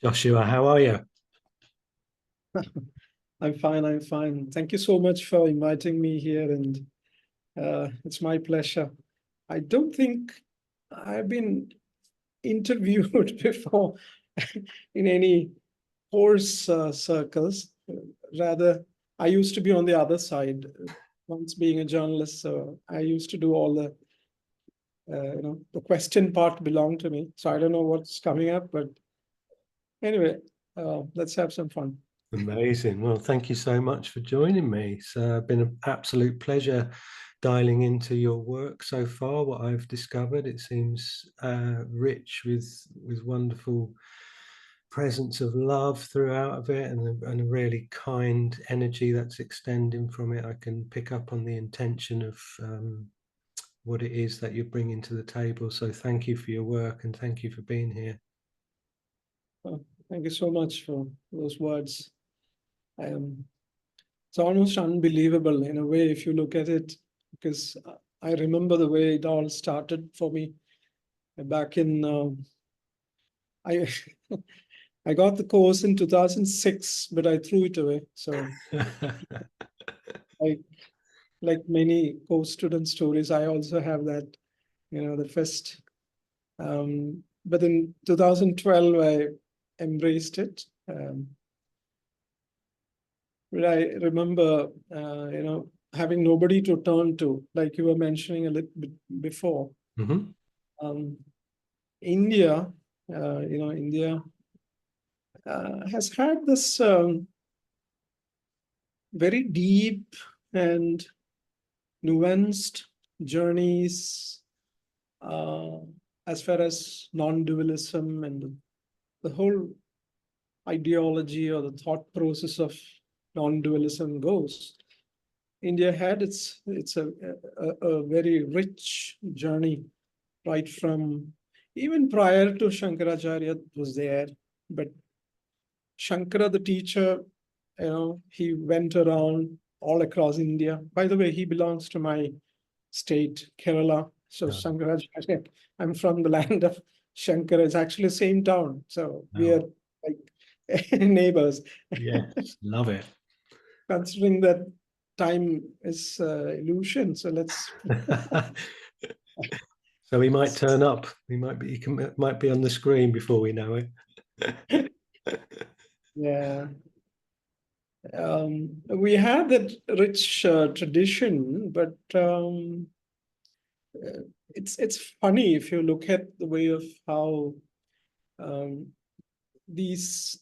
Joshua, how are you? I'm fine. I'm fine. Thank you so much for inviting me here, and it's my pleasure. I don't think I've been interviewed before in any course circles. Rather, I used to be on the other side. Once being a journalist, so I used to do all the question part belonged to me. So I don't know what's coming up, but anyway, let's have some fun. Amazing. Well, thank you so much for joining me. It's been an absolute pleasure dialing into your work so far. What I've discovered, it seems rich with wonderful presence of love throughout of it, and a really kind energy that's extending from it. I can pick up on the intention of what it is that you're bringing to the table. So thank you for your work and thank you for being here. Thank you so much for those words. It's almost unbelievable in a way if you look at it, because I remember the way it all started for me back in I I got the course in 2006, but I threw it away. So I, like many course student stories, I also have that, the first. But in 2012, I embraced it. But I remember, having nobody to turn to, like you were mentioning a little bit before. Mhm. India, India has had this very deep and nuanced journeys as far as non-dualism and the whole ideology or the thought process of non-dualism goes. India had it's a very rich journey, right from even prior to Shankaracharya was there, but Shankara, the teacher, he went around all across India. By the way, he belongs to my state, Kerala. So No, Shankaracharya, I'm from the land of Shankara. It's actually the same town. So we are no. like neighbors. Yes, love it. Considering that time is illusion, so let's. So he might turn up. Might be on the screen before we know it. Yeah. We had that rich tradition, but it's funny if you look at the way of how um, these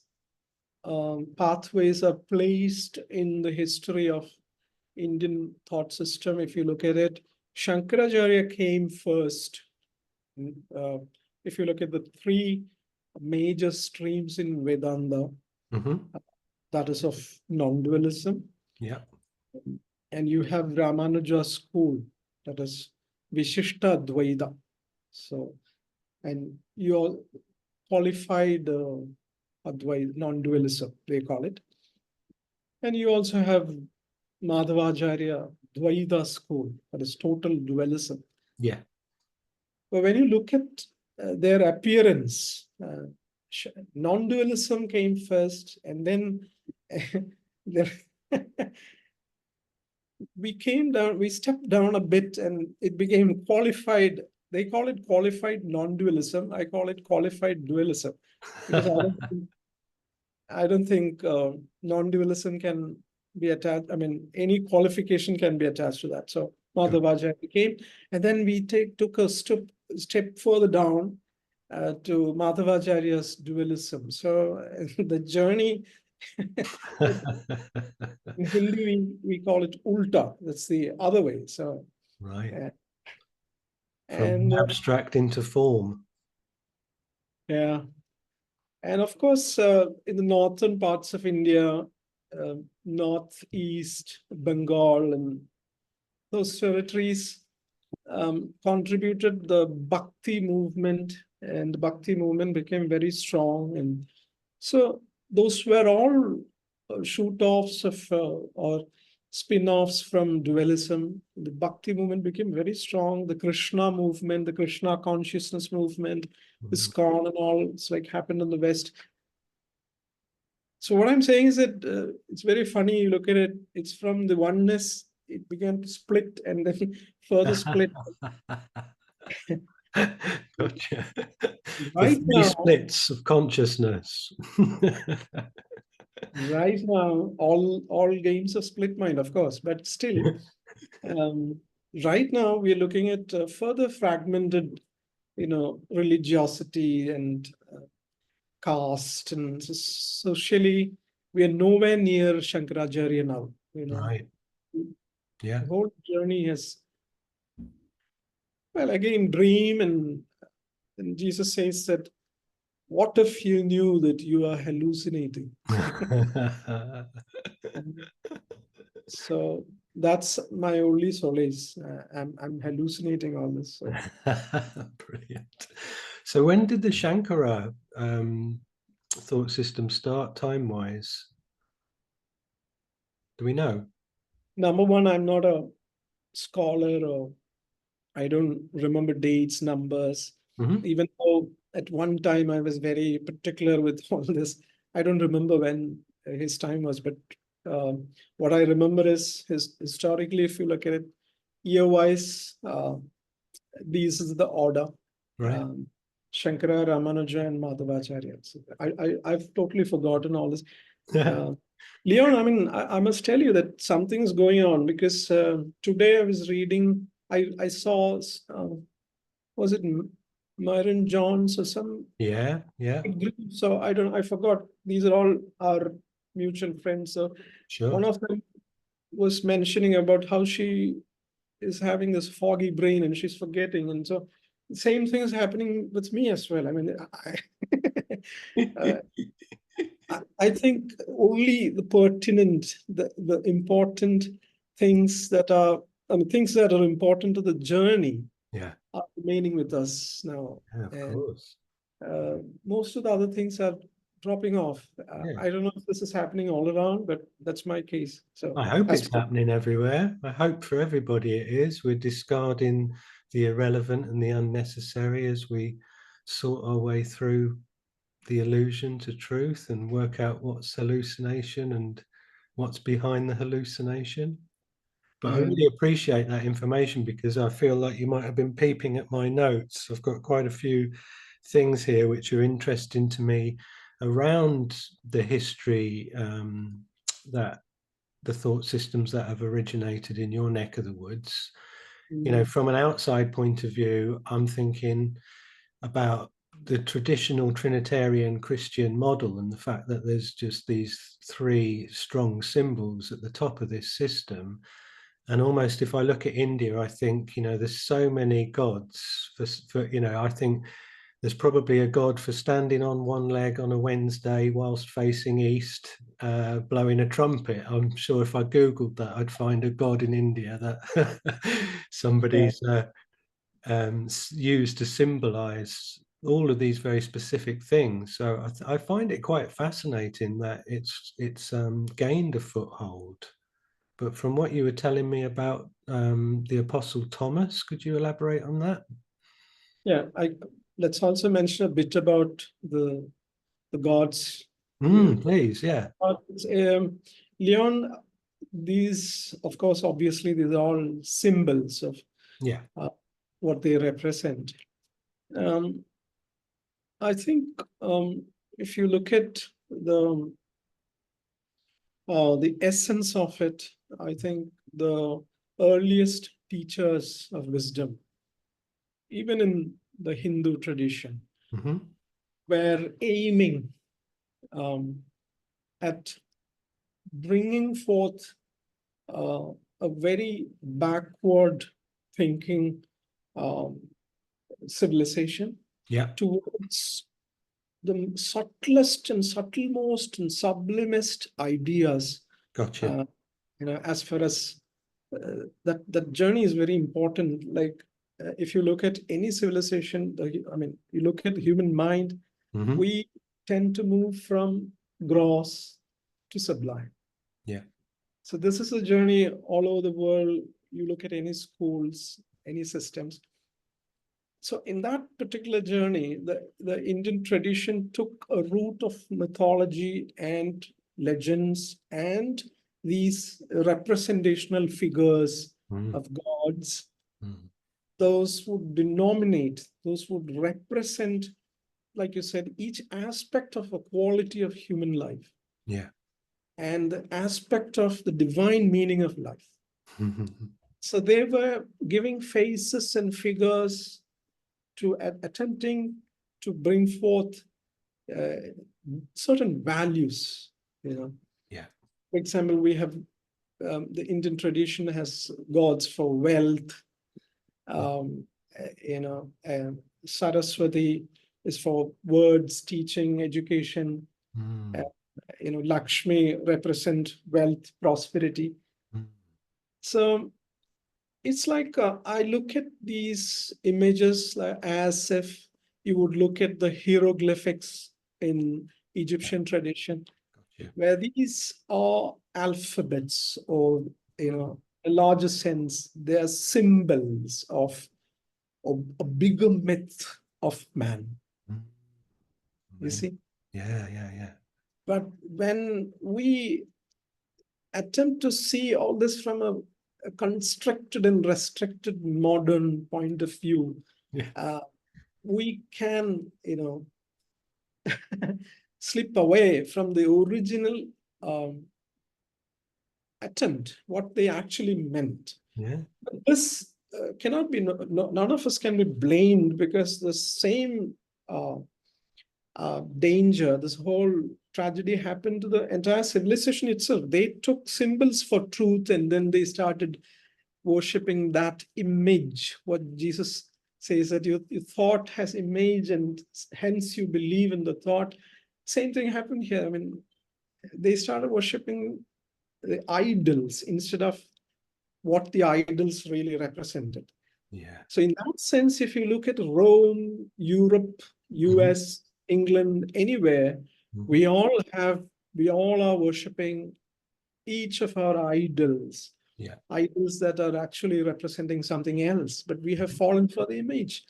pathways are placed in the history of Indian thought system. If you look at it, Shankaracharya came first. Uh, if you look at the three major streams in Vedanta, Hmm. that is of non-dualism, Yeah. and you have Ramanuja school, that is Vishishta Dvaita. So, and you all qualified Advaita, non-dualism, they call it. And you also have Madhavacharya Dvaita school, that is total dualism. Yeah. But when you look at their appearance, non-dualism came first, and then there, we stepped down a bit, and it became qualified. They call it qualified non-dualism. I call it qualified dualism, because I don't think non-dualism can be attached. I mean, any qualification can be attached to that. So Sure. Madhavacharya came, and then we took a step further down to Madhavacharya's dualism. So the journey in Hindi we call it ulta. That's the other way. So Right. uh, From and abstract into form. yeah, and of course in the northern parts of India, northeast Bengal, and those territories contributed the Bhakti movement, and the Bhakti movement became very strong. And so those were all shoot-offs of or spin-offs from dualism. The Bhakti movement became very strong. The Krishna movement, the Krishna consciousness movement, Mhm. ISKCON and all, it's like happened in the West. So what I'm saying is that it's very funny. You look at it, it's from the oneness, it began to split and then further split. Gotcha. The Right three now, splits of consciousness. right now, all games of split mind, of course, but still, um, right now we're looking at further fragmented, religiosity and caste and socially, we are nowhere near Shankaracharya now. Right. Yeah. The whole journey has, well, again, dream and Jesus says that, what if you knew that you are hallucinating? So that's my only solace. I'm hallucinating all this. So Brilliant. So when did the Shankara thought system start time-wise? Do we know? number one, I'm not a scholar, or I don't remember dates, numbers. Mhm. Even though at one time I was very particular with all this. I don't remember when his time was, but what I remember is historically, if you look at it year-wise, these is the order. Right. Um, Shankara, Ramanuja, and Madhavacharya. So I've totally forgotten all this. Uh, Leon, I mean, I must tell you that something's going on, because today I was reading, I saw, was it Myron Johns or some Yeah, yeah, group? So I forgot. These are all our mutual friends. So sure. one of them was mentioning about how she is having this foggy brain and she's forgetting. And so the same thing is happening with me as well. I mean, uh, I think only the pertinent, the important things that are, I mean, things that are important to the journey Yeah, are remaining with us now. yeah, of And course. most of the other things are dropping off. Yeah. I don't know if this is happening all around, but that's my case. So I hope as it's happening everywhere. I hope for everybody it is. We're discarding the irrelevant and the unnecessary as we sort our way through the illusion to truth and work out what's hallucination and what's behind the hallucination. But I mm, really appreciate that information because I feel like you might have been peeping at my notes. I've got quite a few things here which are interesting to me around the history that the thought systems that have originated in your neck of the woods. You know, mm, from an outside point of view, I'm thinking about the traditional Trinitarian Christian model and the fact that there's just these three strong symbols at the top of this system. And almost if I look at India, I think, you know, there's so many gods I think there's probably a god for standing on one leg on a Wednesday whilst facing east, blowing a trumpet. I'm sure if I Googled that, I'd find a god in India that yeah. somebody's used to symbolize all of these very specific things. So I find it quite fascinating that it's gained a foothold. But from what you were telling me about the Apostle Thomas, could you elaborate on that? Yeah. Let's also mention a bit about the gods. Please, yeah. Um, Leon, these, of course, obviously, these are all symbols of Yeah. uh, what they represent. Um, I think if you look at the essence of it, I think the earliest teachers of wisdom, even in the Hindu tradition, Hmm. were aiming um, at bringing forth uh, a very backward thinking um, civilization Yeah. towards the subtlest and subtlemost and sublimest ideas. Gotcha. Uh, as far as that journey is very important. Like if you look at any civilization, I mean, you look at the human mind, Hmm. we tend to move from gross to sublime. Yeah. So this is a journey all over the world. You look at any schools, any systems. So in that particular journey, the Indian tradition took a root of mythology and legends and these representational figures of gods. Those would denominate, those would represent, like you said, each aspect of a quality of human life. Yeah. And the aspect of the divine meaning of life. So they were giving faces and figures to attempting to bring forth certain values, Yeah. For example, we have the Indian tradition has gods for wealth. Saraswati is for words, teaching, education. Lakshmi represent wealth, prosperity. So it's like I look at these images as if you would look at the hieroglyphics in Egyptian tradition, where these are alphabets, or a larger sense, they are symbols of a bigger myth of man. You see? Yeah. But when we attempt to see all this from a constricted and restricted modern point of view, we can, slip away from the original attempt, what they actually meant. But this cannot be, none of us can be blamed, because the same danger, this whole tragedy happened to the entire civilization itself. They took symbols for truth, and then they started worshipping that image. What Jesus says, that your thought has image, and hence you believe in the thought. Same thing happened here. I mean, they started worshipping the idols instead of what the idols really represented. So in that sense, if you look at Rome, Europe, US, England, anywhere, we all are worshipping each of our idols. Idols that are actually representing something else, but we have fallen for the image.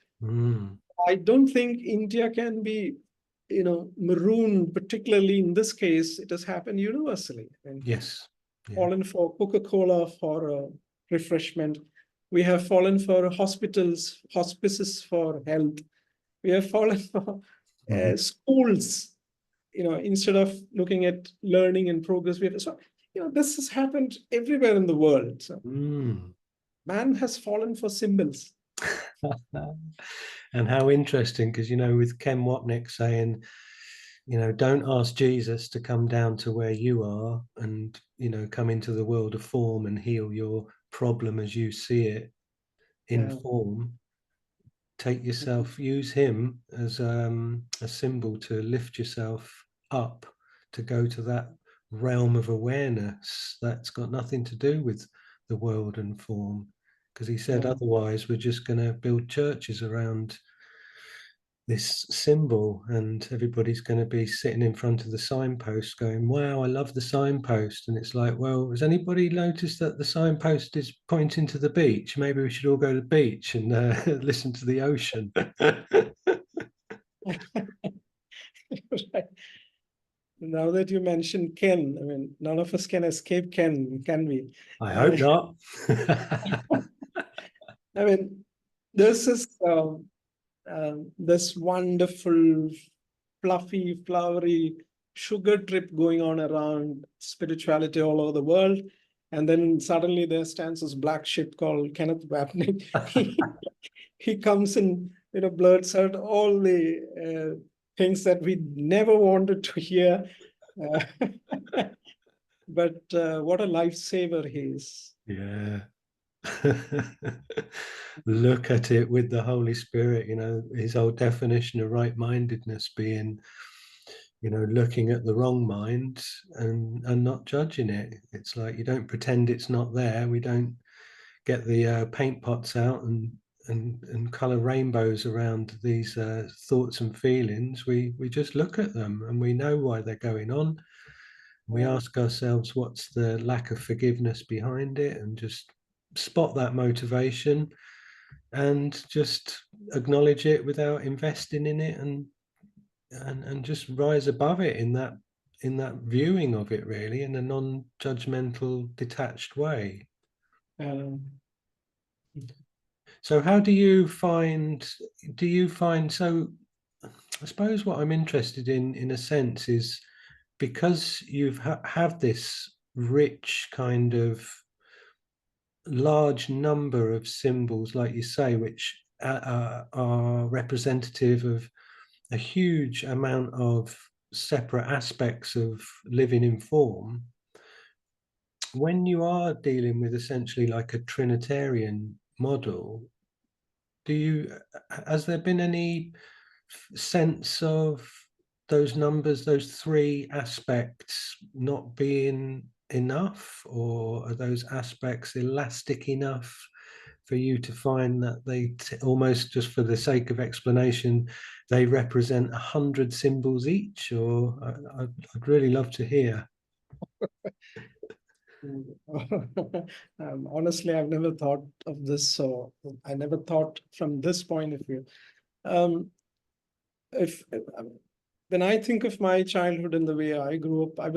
I don't think India can be, marooned, particularly in this case. It has happened universally. And fallen for Coca-Cola for refreshment. We have fallen for hospitals, hospices for health. We have fallen for schools, instead of looking at learning and progress. This has happened everywhere in the world. So man has fallen for symbols. And how interesting, because, with Ken Wapnick saying, don't ask Jesus to come down to where you are and, come into the world of form and heal your problem as you see it in form. Take yourself, use him as a symbol to lift yourself up, to go to that realm of awareness that's got nothing to do with the world and form. Because he said, otherwise, we're just going to build churches around this symbol, and everybody's going to be sitting in front of the signpost going, wow, I love the signpost. And it's like, well, has anybody noticed that the signpost is pointing to the beach? Maybe we should all go to the beach and listen to the ocean. Right. Now that you mentioned Ken, I mean, none of us can escape Ken, can we? I hope not. I mean, this is this wonderful, fluffy, flowery sugar trip going on around spirituality all over the world. And then suddenly there stands this black ship called Kenneth Wapnick. He comes and blurts out all the things that we never wanted to hear. But what a lifesaver he is. Yeah. Look at it with the Holy Spirit, his whole definition of right-mindedness being, looking at the wrong mind and not judging it. It's like, you don't pretend it's not there. We don't get the paint pots out and color rainbows around these thoughts and feelings. We just look at them, and we know why they're going on. We ask ourselves, what's the lack of forgiveness behind it, and just spot that motivation, and just acknowledge it without investing in it, and just rise above it in that viewing of it, really, in a non-judgmental, detached way. Um, So how do you find, so I suppose what I'm interested in a sense, is because you've have this rich kind of large number of symbols, like you say, which are representative of a huge amount of separate aspects of living in form. When you are dealing with essentially like a Trinitarian model, do you, has there been any sense of those numbers, those three aspects not being enough, or are those aspects elastic enough for you to find that they almost, just for the sake of explanation, they represent 100 symbols each? Or I'd really love to hear. Honestly, I've never thought of this, so I never thought from this point of view. Um, if when I think of my childhood and the way I grew up, I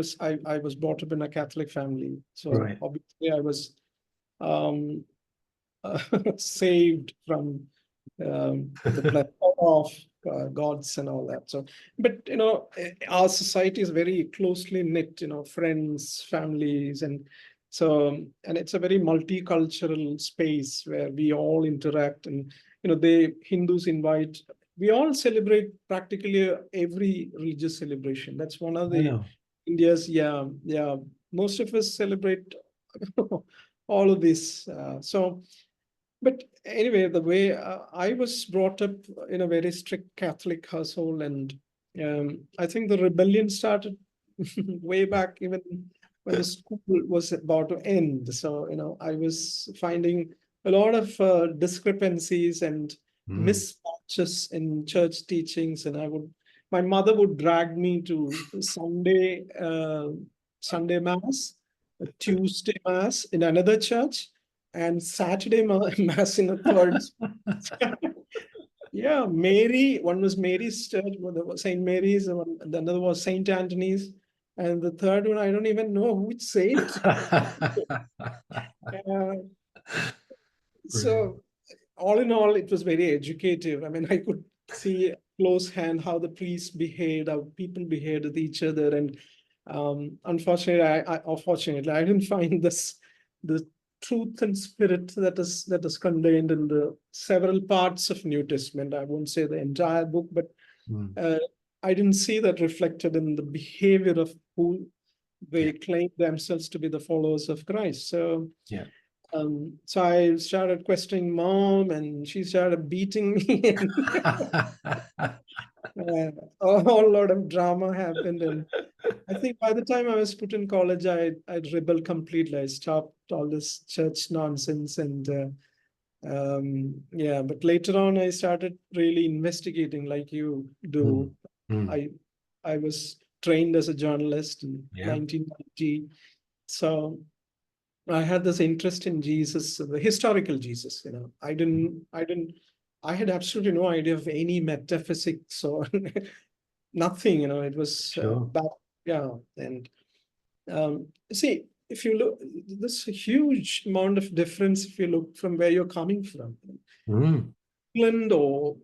was brought up in a Catholic family, so Right. obviously I was um, saved from the plethora of gods and all that. So, but our society is very closely knit. Friends, families, and so and it's a very multicultural space where we all interact. And they Hindus invite. We all celebrate practically every religious celebration. That's one of the Wow. India's. Yeah, yeah. Most of us celebrate all of this. But anyway, the way I was brought up in a very strict Catholic household, and I think the rebellion started way back, even when the school was about to end. So, I was finding a lot of discrepancies and Mm. mismatches in church teachings, and my mother would drag me to Sunday mass, a Tuesday mass in another church, and Saturday mass in a third. Yeah, Mary. One was Mary's church, one was Saint Mary's, and the other was Saint Anthony's, and the third one I don't even know which saint. Uh, Brilliant. so all in all, it was very educative. I mean, I could see close hand how the priests behaved, how people behaved with each other, and unfortunately, I didn't find the truth and spirit that is contained in the several parts of New Testament. I won't say the entire book, but Mm. uh, I didn't see that reflected in the behavior of who Yeah. they claim themselves to be the followers of Christ. So Yeah. so I started questioning mom, and she started beating me, and a whole lot of drama happened. And I think by the time I was put in college, I'd rebelled completely. I stopped all this church nonsense, and yeah. But later on, I started really investigating, like you do. Mm. Mm. I I was trained as a journalist in Yeah. 1990, so I had this interest in Jesus, the historical Jesus. I had absolutely no idea of any metaphysics or nothing. It was Sure. back, yeah. And see, if you look, there's a huge amount of difference if you look from where you're coming from. Mm. England or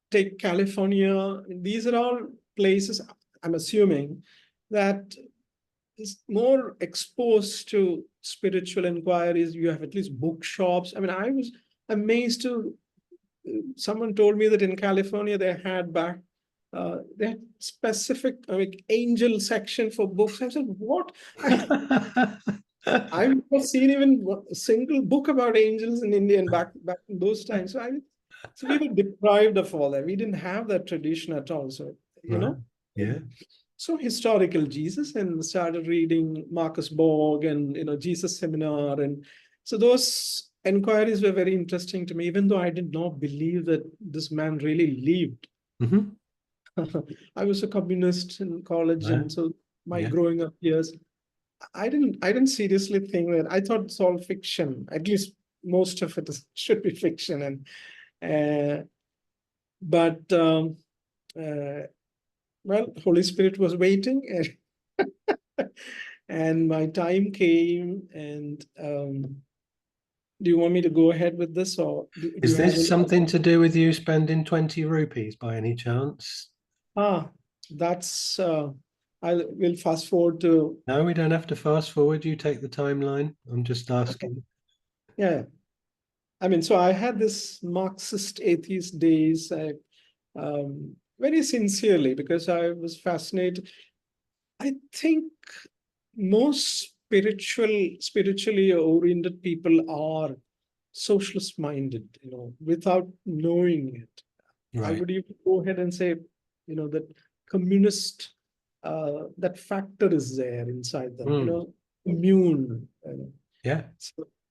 take California. These are all places, I'm assuming, that is more exposed to spiritual inquiries. You have at least bookshops. I mean, I was amazed to someone told me that in California they had specific angel section for books. I said, what? I've never seen even a single book about angels in India and back in those times. So we were deprived of all that. We didn't have that tradition at all. So Right. Yeah. so historical Jesus, and started reading Marcus Borg and Jesus Seminar, and so those inquiries were very interesting to me, even though I did not believe that this man really lived. Mm-hmm. I was a communist in college, Right. and so my Yeah. growing up years, I didn't seriously think that. I thought it's all fiction, at least most of it should be fiction, and but well, Holy Spirit was waiting, and my time came. And do you want me to go ahead with this, or do you Is have this any? something to do with you spending 20 rupees by any chance? That's I will fast forward to. No, we don't have to fast forward. You take the timeline. I'm just Okay. asking. Yeah, I mean, so I had this Marxist atheist days, very sincerely, because I was fascinated. I think most spiritually oriented people are socialist minded, without knowing it. I Right. would even go ahead and say, that communist, that factor is there inside them, Mm. immune. Yeah.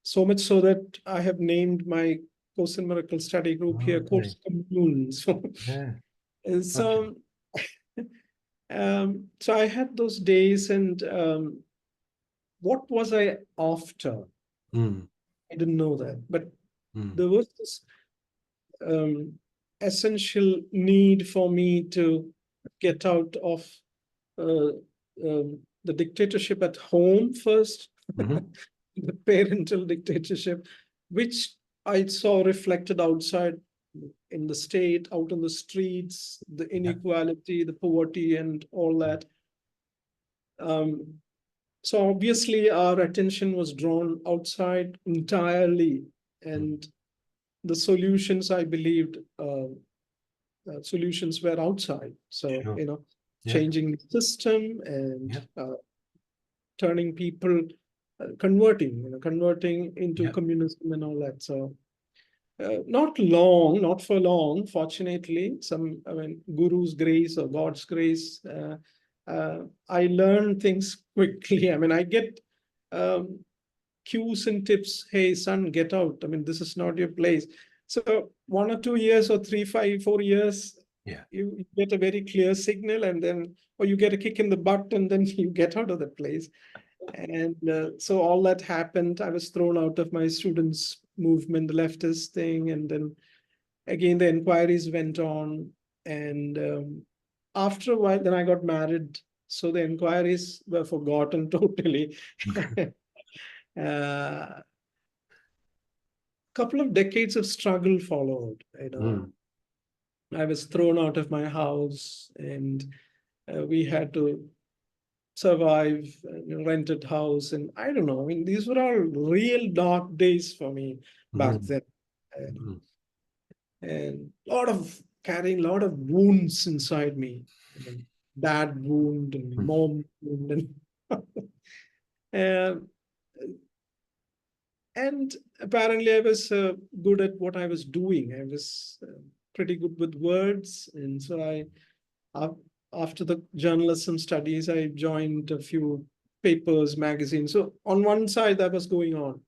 So much so that I have named my Course in Miracle study group here Okay. Course Commune. So, Yeah. Gotcha. so, so I had those days, and what was I after? Mm. I didn't know that, but Mm. there was this um, essential need for me to get out of uh, the dictatorship at home first, Hmm. the parental dictatorship, which I saw reflected outside in the state, out on the streets, the Yeah. inequality, the poverty, and all that. So obviously, our attention was drawn outside entirely, Mm. and the solutions, I believed, solutions were outside. So, Sure. Yeah. changing the system and Yeah. turning people, converting into Yeah. communism and all that. So, not for long, fortunately. I mean, Guru's grace or God's grace. I learn things quickly. I mean, I get um, cues and tips. Hey, son, get out. I mean, this is not your place. So 1 or 2 years or 3, 5, 4 years, Yeah. you get a very clear signal, and then, or you get a kick in the butt, and then you get out of that place. And so all that happened. I was thrown out of my students' movement, the leftist thing, and then again the inquiries went on. And after a while, then I got married, so the inquiries were forgotten totally. uh, Couple of decades of struggle followed. Mm. I was thrown out of my house, and we had to survive in a rented house. And I don't know. I mean, these were all real dark days for me back Mm. then, and, Mm. and carrying a lot of wounds inside me. Dad wound and Mm. mom wound, and and apparently I was good at what I was doing. I was pretty good with words, and so after the journalism studies, I joined a few papers, magazines. So on one side, that was going on,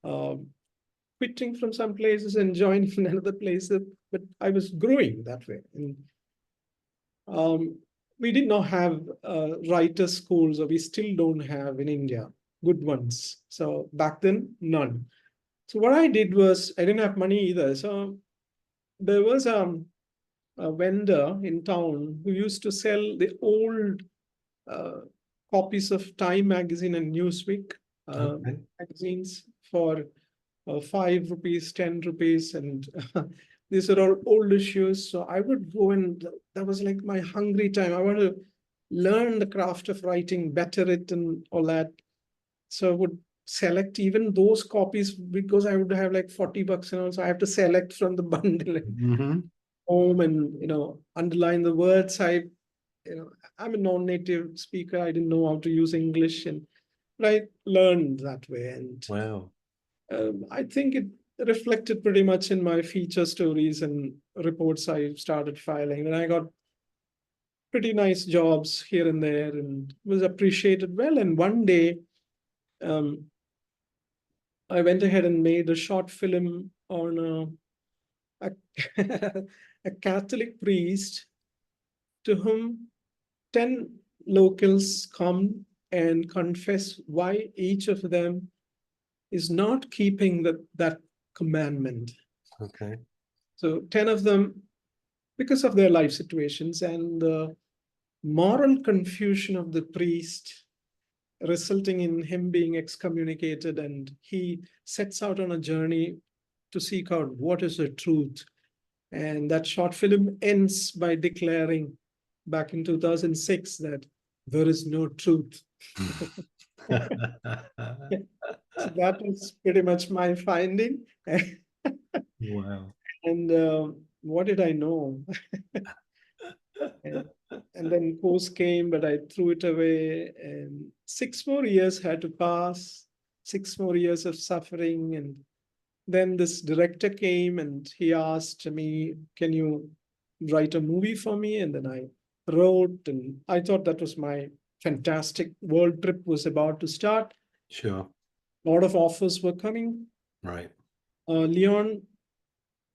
um, quitting from some places and joining in another place. But I was growing that way. And we did not have writer schools, or we still don't have in India, good ones. So back then, none. So what I did was, I didn't have money either. So there was a vendor in town who used to sell the old uh, copies of Time magazine and Newsweek Okay. magazines for 5 rupees, 10 rupees, and these are all old issues. So I would go, and that was like my hungry time. I want to learn the craft of writing, better it, and all that. So I would select even those copies, because I would have like $40, and also I have to select from the bundle Hmm. home, and underline the words. I'm a non-native speaker. I didn't know how to use English, and but I learned that way. And Wow. I think it reflected pretty much in my feature stories and reports I started filing. And I got pretty nice jobs here and there, and was appreciated well. And one day, um, I went ahead and made a short film on a, a Catholic priest to whom 10 locals come and confess why each of them is not keeping that commandment. Okay. So 10 of them, because of their life situations and the moral confusion of the priest, resulting in him being excommunicated, and he sets out on a journey to seek out what is the truth. And that short film ends by declaring back in 2006 that there is no truth. So that was pretty much my finding. Wow. And what did I know? and, and then post came, but I threw it away. And 6 more years had to pass, 6 more years of suffering. And then this director came and he asked me, can you write a movie for me? And then I wrote, and I thought that was my fantastic world trip was about to start. Sure. A lot of offers were coming. Right. Leon,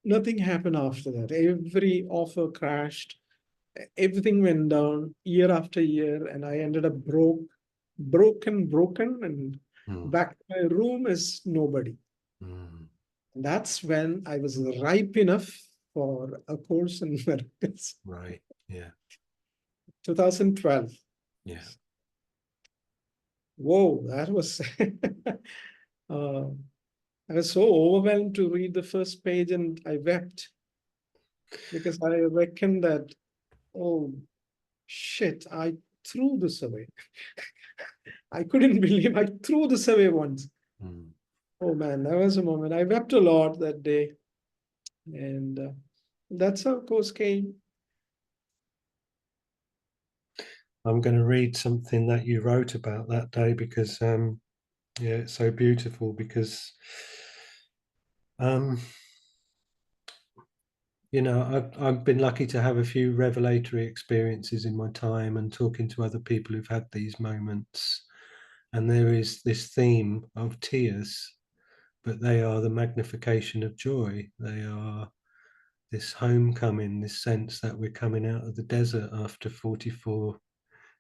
nothing happened after that. Every offer crashed. Everything went down year after year, and I ended up broken, and Mm. back to my room as nobody. Mm. And that's when I was ripe enough for a course in miracles. Right. Yeah. 2012. Yeah. Whoa, that was I was so overwhelmed to read the first page, and I wept because I reckoned that, oh shit, I threw this away. I couldn't believe I threw this away once. Mm. Oh man, that was a moment. I wept a lot that day. And that's how course came. I'm going to read something that you wrote about that day because yeah, it's so beautiful because um you know, I've been lucky to have a few revelatory experiences in my time and talking to other people who've had these moments. And there is this theme of tears, but they are the magnification of joy. They are this homecoming, this sense that we're coming out of the desert after 44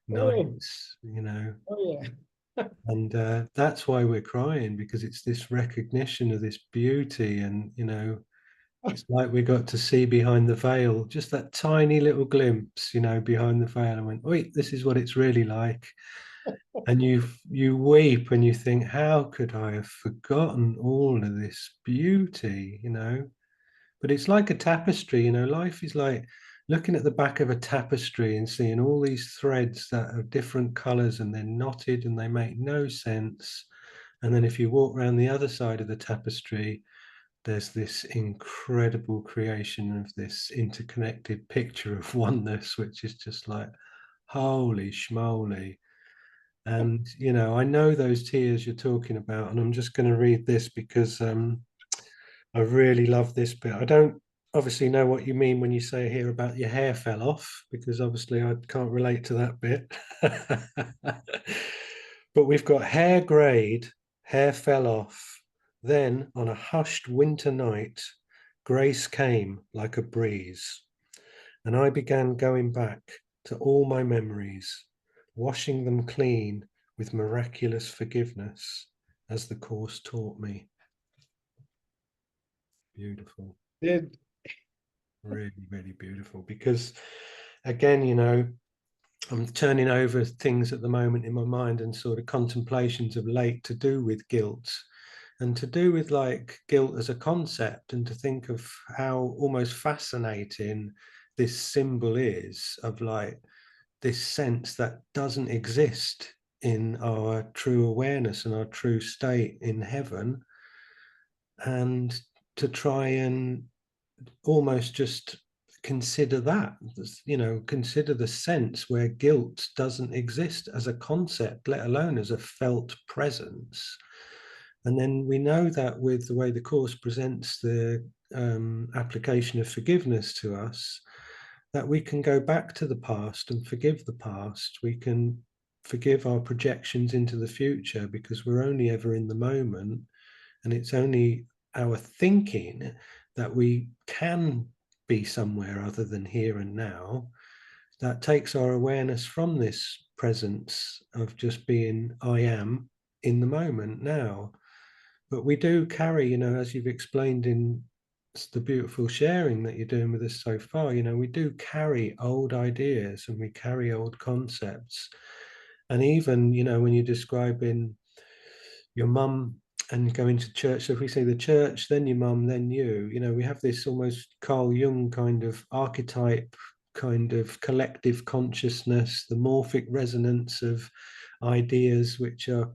Oh, nights, you know. oh yeah. And that's why we're crying, because it's this recognition of this beauty. And, you know, it's like we got to see behind the veil, just that tiny little glimpse, you know, behind the veil. And went, wait, this is what it's really like. And you weep and you think, how could I have forgotten all of this beauty, you know? But it's like a tapestry, you know, life is like looking at the back of a tapestry and seeing all these threads that are different colors and they're knotted and they make no sense. And then if you walk around the other side of the tapestry, there's this incredible creation of this interconnected picture of oneness, which is just like, holy schmoly. And, you know, I know those tears you're talking about, and I'm just going to read this because I really love this bit. I don't obviously know what you mean when you say here about your hair fell off, because obviously I can't relate to that bit. But we've got hair grayed, hair fell off. Then on a hushed winter night, grace came like a breeze, and I began going back to all my memories, washing them clean with miraculous forgiveness as the course taught me. Beautiful. Did. Really, really beautiful. Because again, you know, I'm turning over things at the moment in my mind and sort of contemplations of late to do with guilt and to do with like guilt as a concept, and to think of how almost fascinating this symbol is of like this sense that doesn't exist in our true awareness and our true state in heaven, and to try and almost just consider that, you know, consider the sense where guilt doesn't exist as a concept, let alone as a felt presence. And then we know that with the way the course presents the application of forgiveness to us, that we can go back to the past and forgive the past. We can forgive our projections into the future, because we're only ever in the moment, and it's only our thinking that we can be somewhere other than here and now that takes our awareness from this presence of just being I am in the moment now. But we do carry, as you've explained in the beautiful sharing that you're doing with us so far, we do carry old ideas and we carry old concepts. And even, when you're describing your mum and going to church, so if we say the church, then your mum, then you, we have this almost Carl Jung kind of archetype, kind of collective consciousness, the morphic resonance of ideas which are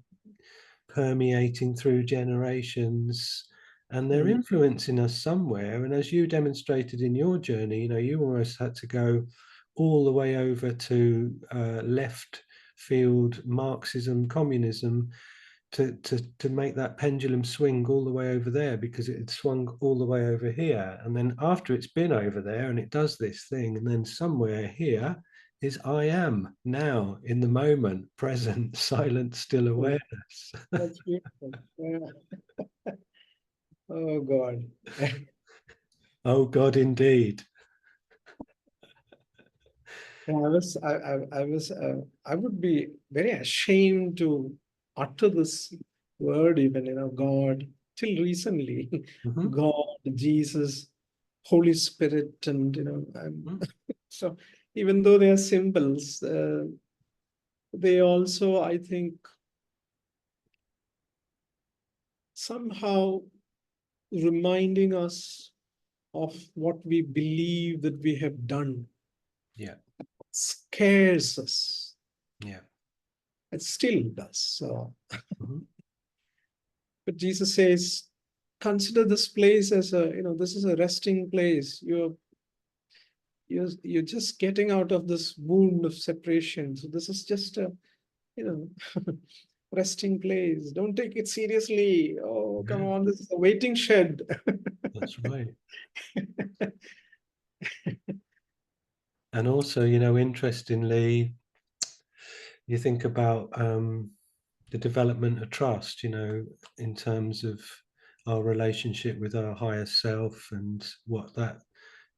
permeating through generations, and they're influencing us somewhere. And as you demonstrated in your journey, you almost had to go all the way over to left field Marxism, communism, to make that pendulum swing all the way over there, because it had swung all the way over here. And then after it's been over there and it does this thing, and then somewhere here is I am now, in the moment, present, silent, still awareness. That's beautiful. Yeah. Oh God. Oh God, indeed. I would be very ashamed to utter this word, even, God, till recently. Mhm. God, Jesus, Holy Spirit, and, so even though they are symbols, they also, I think, somehow reminding us of what we believe that we have done. Yeah. Scares us. Yeah. It still does. So, Mhm. but Jesus says, consider this place as this is a resting place. You're just getting out of this wound of separation. So this is just a, resting place. Don't take it seriously. Oh, come Yeah, on, this is a waiting shed. that's right. And also, interestingly, you think about the development of trust, in terms of our relationship with our higher self, and what that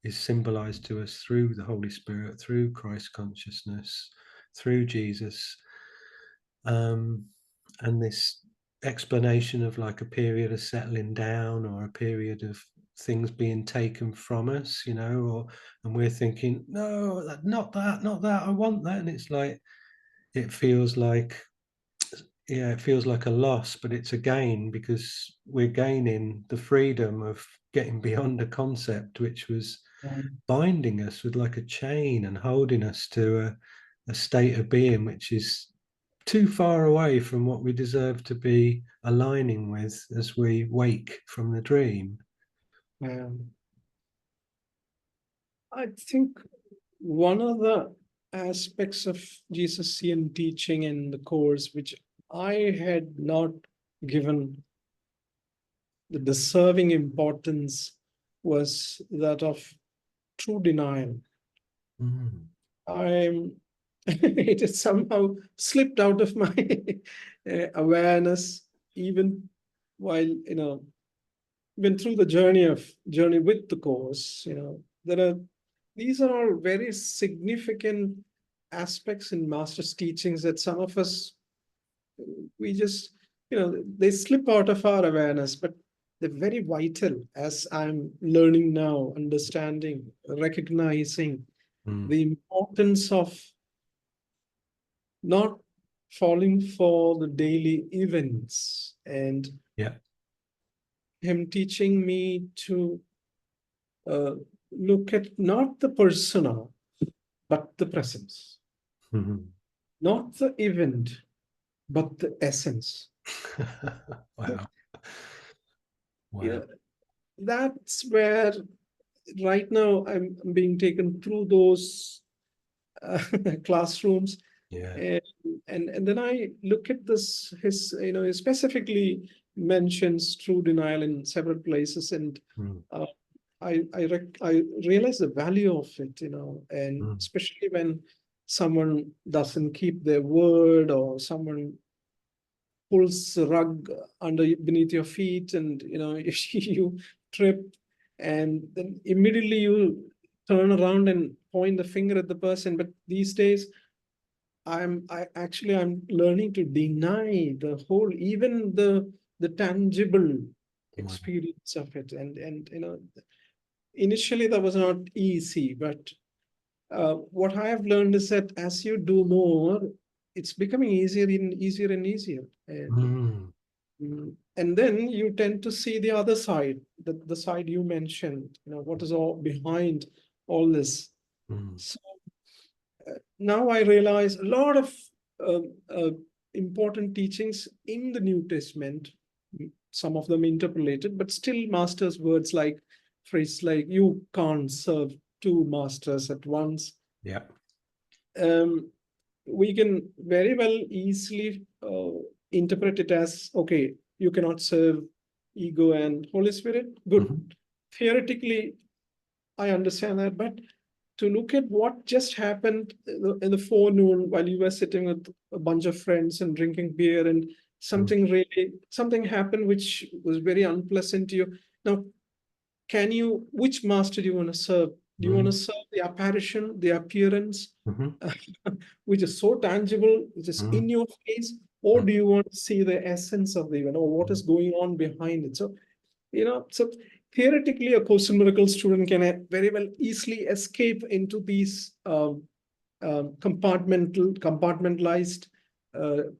is symbolized to us through the Holy Spirit, through Christ consciousness, through Jesus. And this explanation of like a period of settling down, or a period of things being taken from us, and we're thinking, no, not that, not that, I want that. And it's like, it feels like, yeah, it feels like a loss, but it's a gain, because we're gaining the freedom of getting beyond a concept which was binding us with like a chain and holding us to a state of being which is too far away from what we deserve to be aligning with as we wake from the dream. I think one of the aspects of Jesusian teaching in the course, which I had not given the deserving importance, was that of true denial. Mm. I'm it has somehow slipped out of my awareness, even while, even through the journey with the course. These are all very significant aspects in master's teachings that some of us, we just, they slip out of our awareness, but they're very vital, as I'm learning now, understanding, recognizing the importance of not falling for the daily events, and Yeah. him teaching me to look at not the persona, but the presence, Mm-hmm. not the event, but the essence. Wow. Yeah, Wow. that's where right now I'm being taken through those classrooms. Yeah. And then I look at this, he specifically mentions true denial in several places, and Mm. uh, I realize the value of it, and Mm. especially when someone doesn't keep their word, or someone pulls the rug under beneath your feet, and if you trip, and then immediately you turn around and point the finger at the person. But these days I'm learning to deny the whole, even the the tangible Wow. experience of it. And initially that was not easy, but what I have learned is that as you do more, it's becoming easier and easier and easier. And then you tend to see the other side, the side you mentioned, what is all behind all this. So now I realize a lot of important teachings in the New Testament, some of them interpolated, but still masters words like phrase like you can't serve two masters at once. Yeah. We can very well easily interpret it as, okay, you cannot serve ego and Holy Spirit. Good. Theoretically, I understand that, but to look at what just happened in the forenoon while you were sitting with a bunch of friends and drinking beer, and something happened which was very unpleasant to you. Now, which master do you want to serve? Do you want to serve the apparition, the appearance, which is so tangible, which is in your face, or do you want to see the essence of the event, or what is going on behind it? So, so theoretically, a Course in Miracles student can very well easily escape into these compartmentalized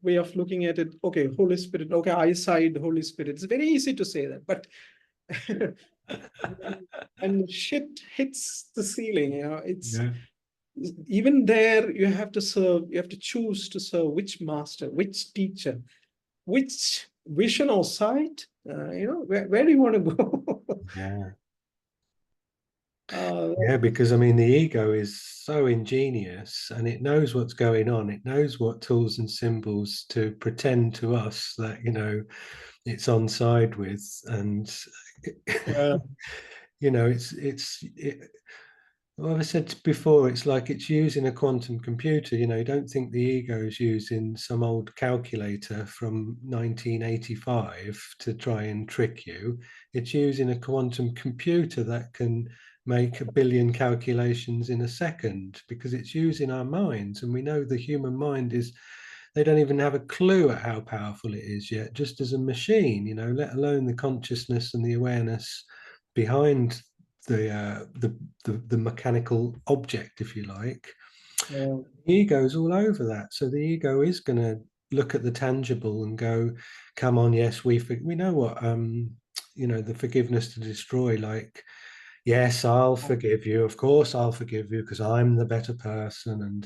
way of looking at it. Okay, Holy Spirit. Okay, eyesight, Holy Spirit. It's very easy to say that, but and shit hits the ceiling. It's even there. You have to serve. You have to choose to serve which master, which teacher, which vision or sight. Where do you want to go? Yeah, because I mean, the ego is so ingenious and it knows what's going on. It knows what tools and symbols to pretend to us that, it's on side with. And, well, I said before, it's like it's using a quantum computer. You don't think the ego is using some old calculator from 1985 to try and trick you. It's using a quantum computer that can make 1 billion calculations in a second, because it's using our minds. And we know the human mind they don't even have a clue at how powerful it is yet, just as a machine, let alone the consciousness and the awareness behind the mechanical object, if you like. The ego is all over that. So the ego is going to look at the tangible and go, come on, yes, we know what the forgiveness to destroy, like, yes, I'll forgive you, of course I'll forgive you because I'm the better person, and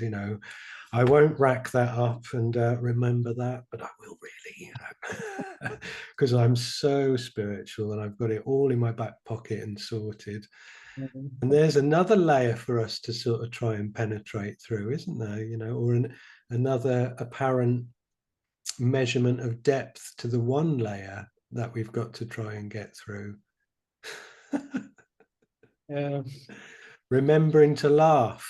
I won't rack that up and remember that, but I will really, because I'm so spiritual and I've got it all in my back pocket and sorted. And there's another layer for us to sort of try and penetrate through, isn't there? Or another apparent measurement of depth to the one layer that we've got to try and get through. Remembering to laugh.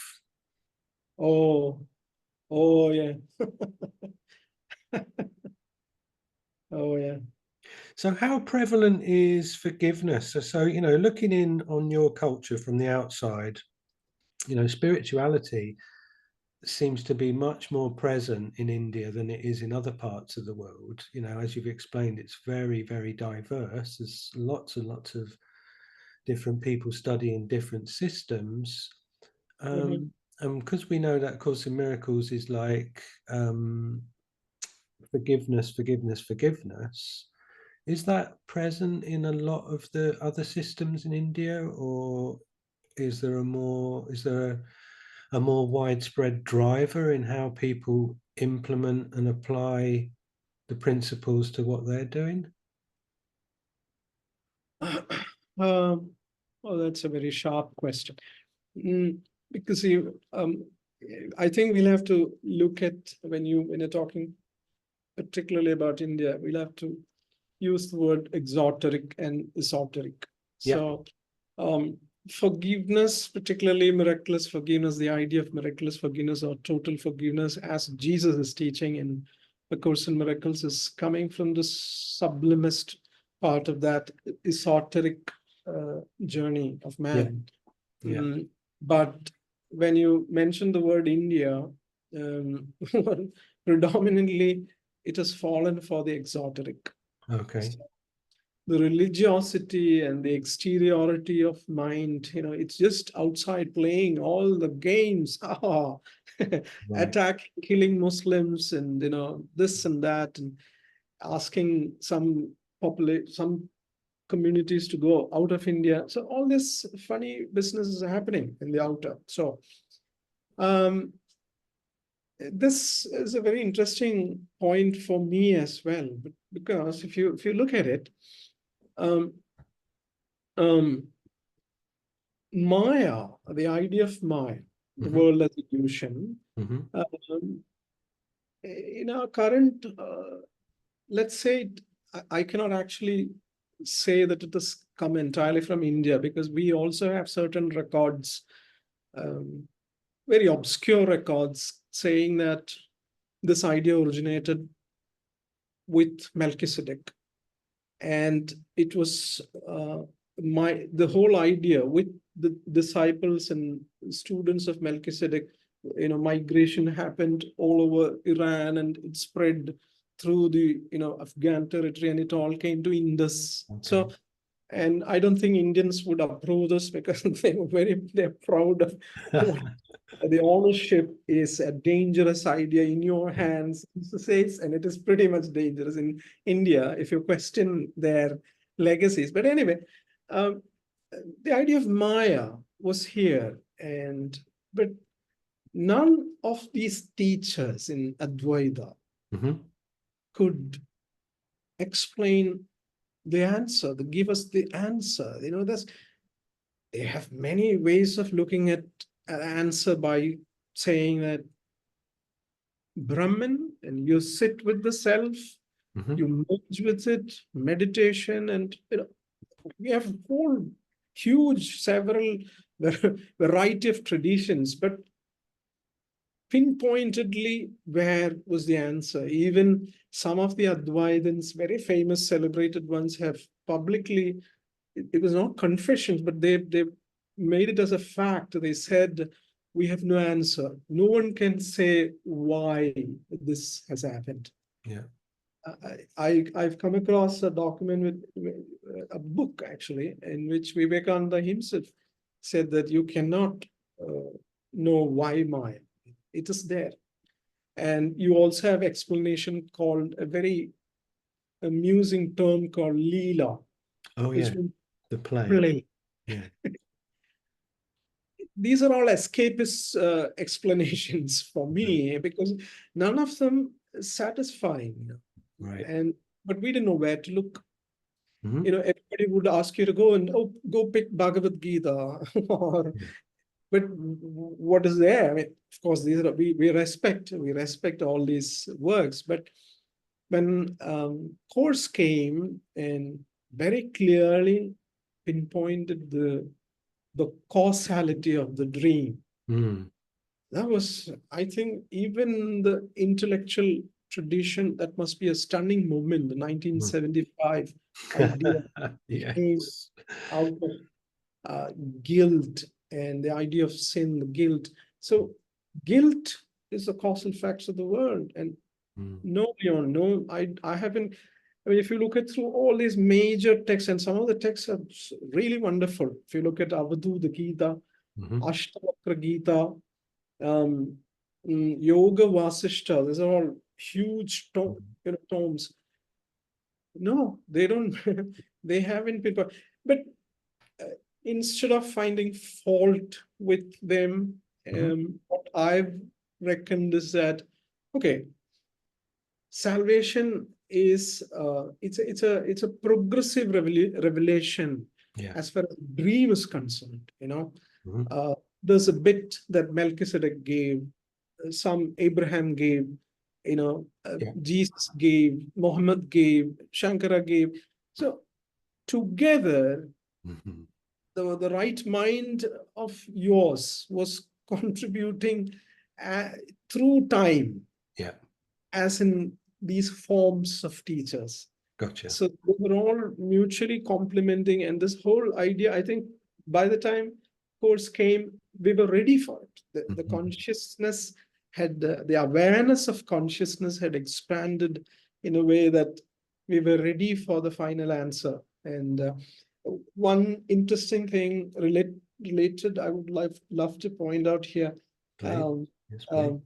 Oh yeah. Oh yeah. So how prevalent is forgiveness? So looking in on your culture from the outside, spirituality seems to be much more present in India than it is in other parts of the world. As you've explained, it's very, very diverse. There's lots and lots of different people studying different systems. And because we know that Course in Miracles is like forgiveness, forgiveness, forgiveness, is that present in a lot of the other systems in India, or is there a more widespread driver in how people implement and apply the principles to what they're doing? That's a very sharp question. Because I think we'll have to look at when you're talking particularly about India, we'll have to use the word exoteric and esoteric. So forgiveness, particularly miraculous forgiveness, the idea of miraculous forgiveness or total forgiveness, as Jesus is teaching in A Course in Miracles, is coming from the sublimist part of that esoteric journey of man. But when you mention the word India, predominantly it has fallen for the exoteric. Okay. The religiosity and the exteriority of mind, it's just outside playing all the games, Right. attacking, killing Muslims, and this and that, and asking some communities to go out of India. So all this funny business is happening in the outer. So um, this is a very interesting point for me as well, because if you look at it, um, um, Maya, the idea of Maya, the Mm-hmm. world as illusion, Mm-hmm. in our current, let's say, I cannot actually say that it has come entirely from India, because we also have certain records, very obscure records, saying that this idea originated with Melchizedek. And it was the whole idea with the disciples and students of Melchizedek, migration happened all over Iran, and it spread through the Afghan territory, and it all came to Indus. Okay. So, and I don't think Indians would approve this, because they're proud of what the ownership is a dangerous idea in your hands, it says, and it is pretty much dangerous in India if you question their legacies. But anyway, um, the idea of Maya was here, but none of these teachers in Advaita Mm-hmm. could explain the answer, give us the answer. They have many ways of looking at an answer by saying that Brahman, and you sit with the self, Mm-hmm. you merge with it, meditation, and we have a whole huge, several variety of traditions, but pinpointedly, where was the answer? Even some of the Advaitins, very famous, celebrated ones, have publicly, it was not confessions, but they made it as a fact. They said, we have no answer. No one can say why this has happened. Yeah. I've come across a document with a book, actually, in which Vivekananda himself said that you cannot know why Maya. It is there. And you also have explanation called a very amusing term called Leela, Oh, which yeah. means The play. play. Yeah. These are all escapist explanations for me, because none of them is satisfying. Right. But we didn't know where to look. Mm-hmm. Everybody would ask you to go and go pick Bhagavad Gita, Yeah. but what is there? I mean, of course, these are we respect all these works, but when Course came and very clearly pinpointed the causality of the dream, Mm. that was, I think, even the intellectual tradition, that must be a stunning moment. The Mm. 1975 idea came Yes. out of guilt, and the idea of sin, the guilt. So guilt is the causal facts of the world, and Mm. no, beyond no, I haven't. I mean, if you look at through all these major texts, and some of the texts are really wonderful. If you look at Avadhu, the Gita, Mm-hmm. Ashtavakra Gita, Yoga Vasishta, these are all huge tomes. No, they don't. They haven't been. But instead of finding fault with them, what I've reckoned is that, okay, salvation is it's a progressive revelation Yeah. as far as dream is concerned. Mm-hmm. There's a bit that Melchizedek gave, some Abraham gave, Yeah. Jesus gave, Muhammad gave, Shankara gave. So together, Mm-hmm. the right mind of yours was contributing uh, through time, Yeah. as in these forms of teachers. Gotcha. So they were all mutually complementing, and this whole idea, I think, by the time Course came, we were ready for it. The Mm-hmm. consciousness had, the awareness of consciousness had expanded in a way that we were ready for the final answer. And one interesting thing related, I would love to point out here. Please. Um, Yes, please. um,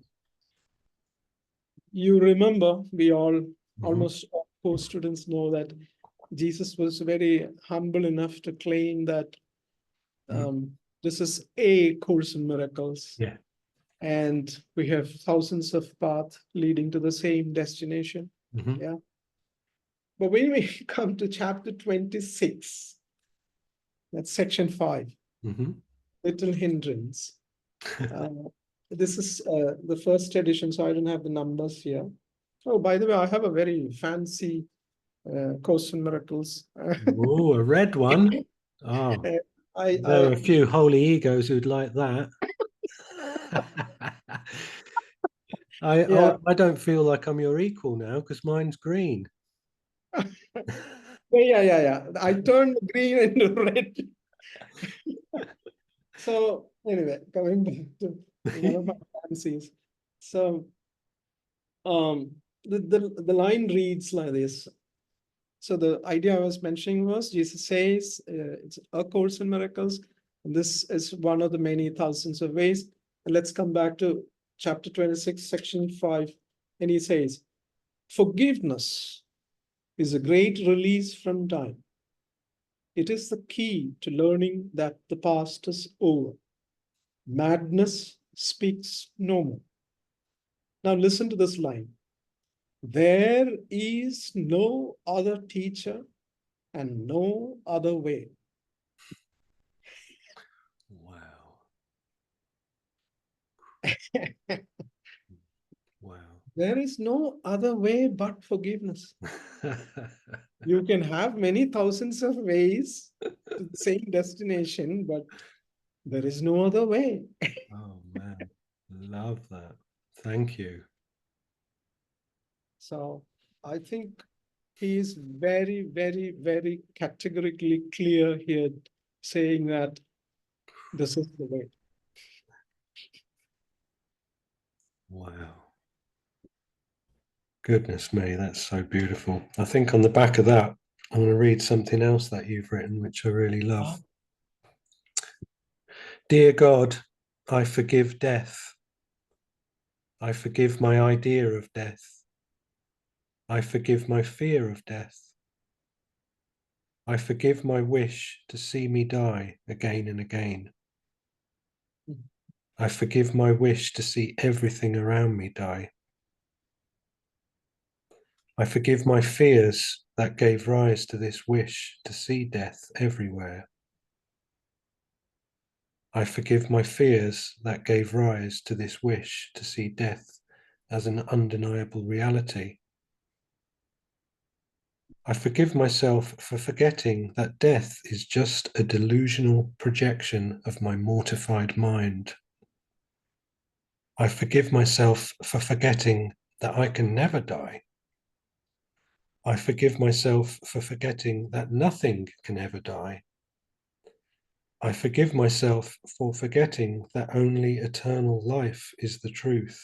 you remember, we all, Mhm. almost all course students know that Jesus was very humble enough to claim that this is a Course in Miracles. Yeah. And we have thousands of paths leading to the same destination. Mhm. Yeah. But when we come to chapter 26, that's section 5, Mhm. little hindrance. This is the first edition, so I don't have the numbers here. Oh, by the way, I have a very fancy Course in Miracles. Oh, a red one. Oh, there are I a few holy egos who'd like that. yeah, I don't feel like I'm your equal now because mine's green. yeah. I turned green into red. So anyway, coming back to one of my fancies. So the line reads like this. So the idea I was mentioning was Jesus says it's a Course in Miracles. And this is one of the many thousands of ways. And let's come back to chapter 26, section 5. And he says, forgiveness is a great release from time. It is the key to learning that the past is over. Madness speaks no more. Now listen to this line. There is no other teacher and no other way. Wow. Wow. There is no other way but forgiveness. You can have many thousands of ways to the same destination, but there is no other way. Oh man, love that. Thank you. So I think he is very, very, very categorically clear here, saying that this is the way. Wow. Goodness me, that's so beautiful. I think on the back of that, I want to read something else that you've written, which I really love. Dear God, I forgive death. I forgive my idea of death. I forgive my fear of death. I forgive my wish to see me die again and again. I forgive my wish to see everything around me die. I forgive my fears that gave rise to this wish to see death everywhere. I forgive my fears that gave rise to this wish to see death as an undeniable reality. I forgive myself for forgetting that death is just a delusional projection of my mortified mind. I forgive myself for forgetting that I can never die. I forgive myself for forgetting that nothing can ever die. I forgive myself for forgetting that only eternal life is the truth.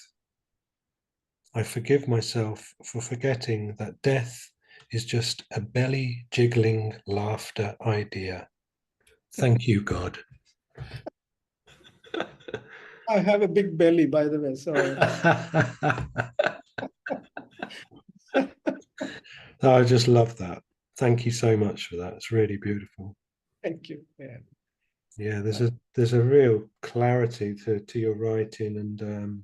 I forgive myself for forgetting that death is just a belly jiggling laughter idea. Thank you, God. I have a big belly, by the way. So I just love that. Thank you so much for that. It's really beautiful. thank you. Yeah. Yeah, there's a real clarity to your writing, and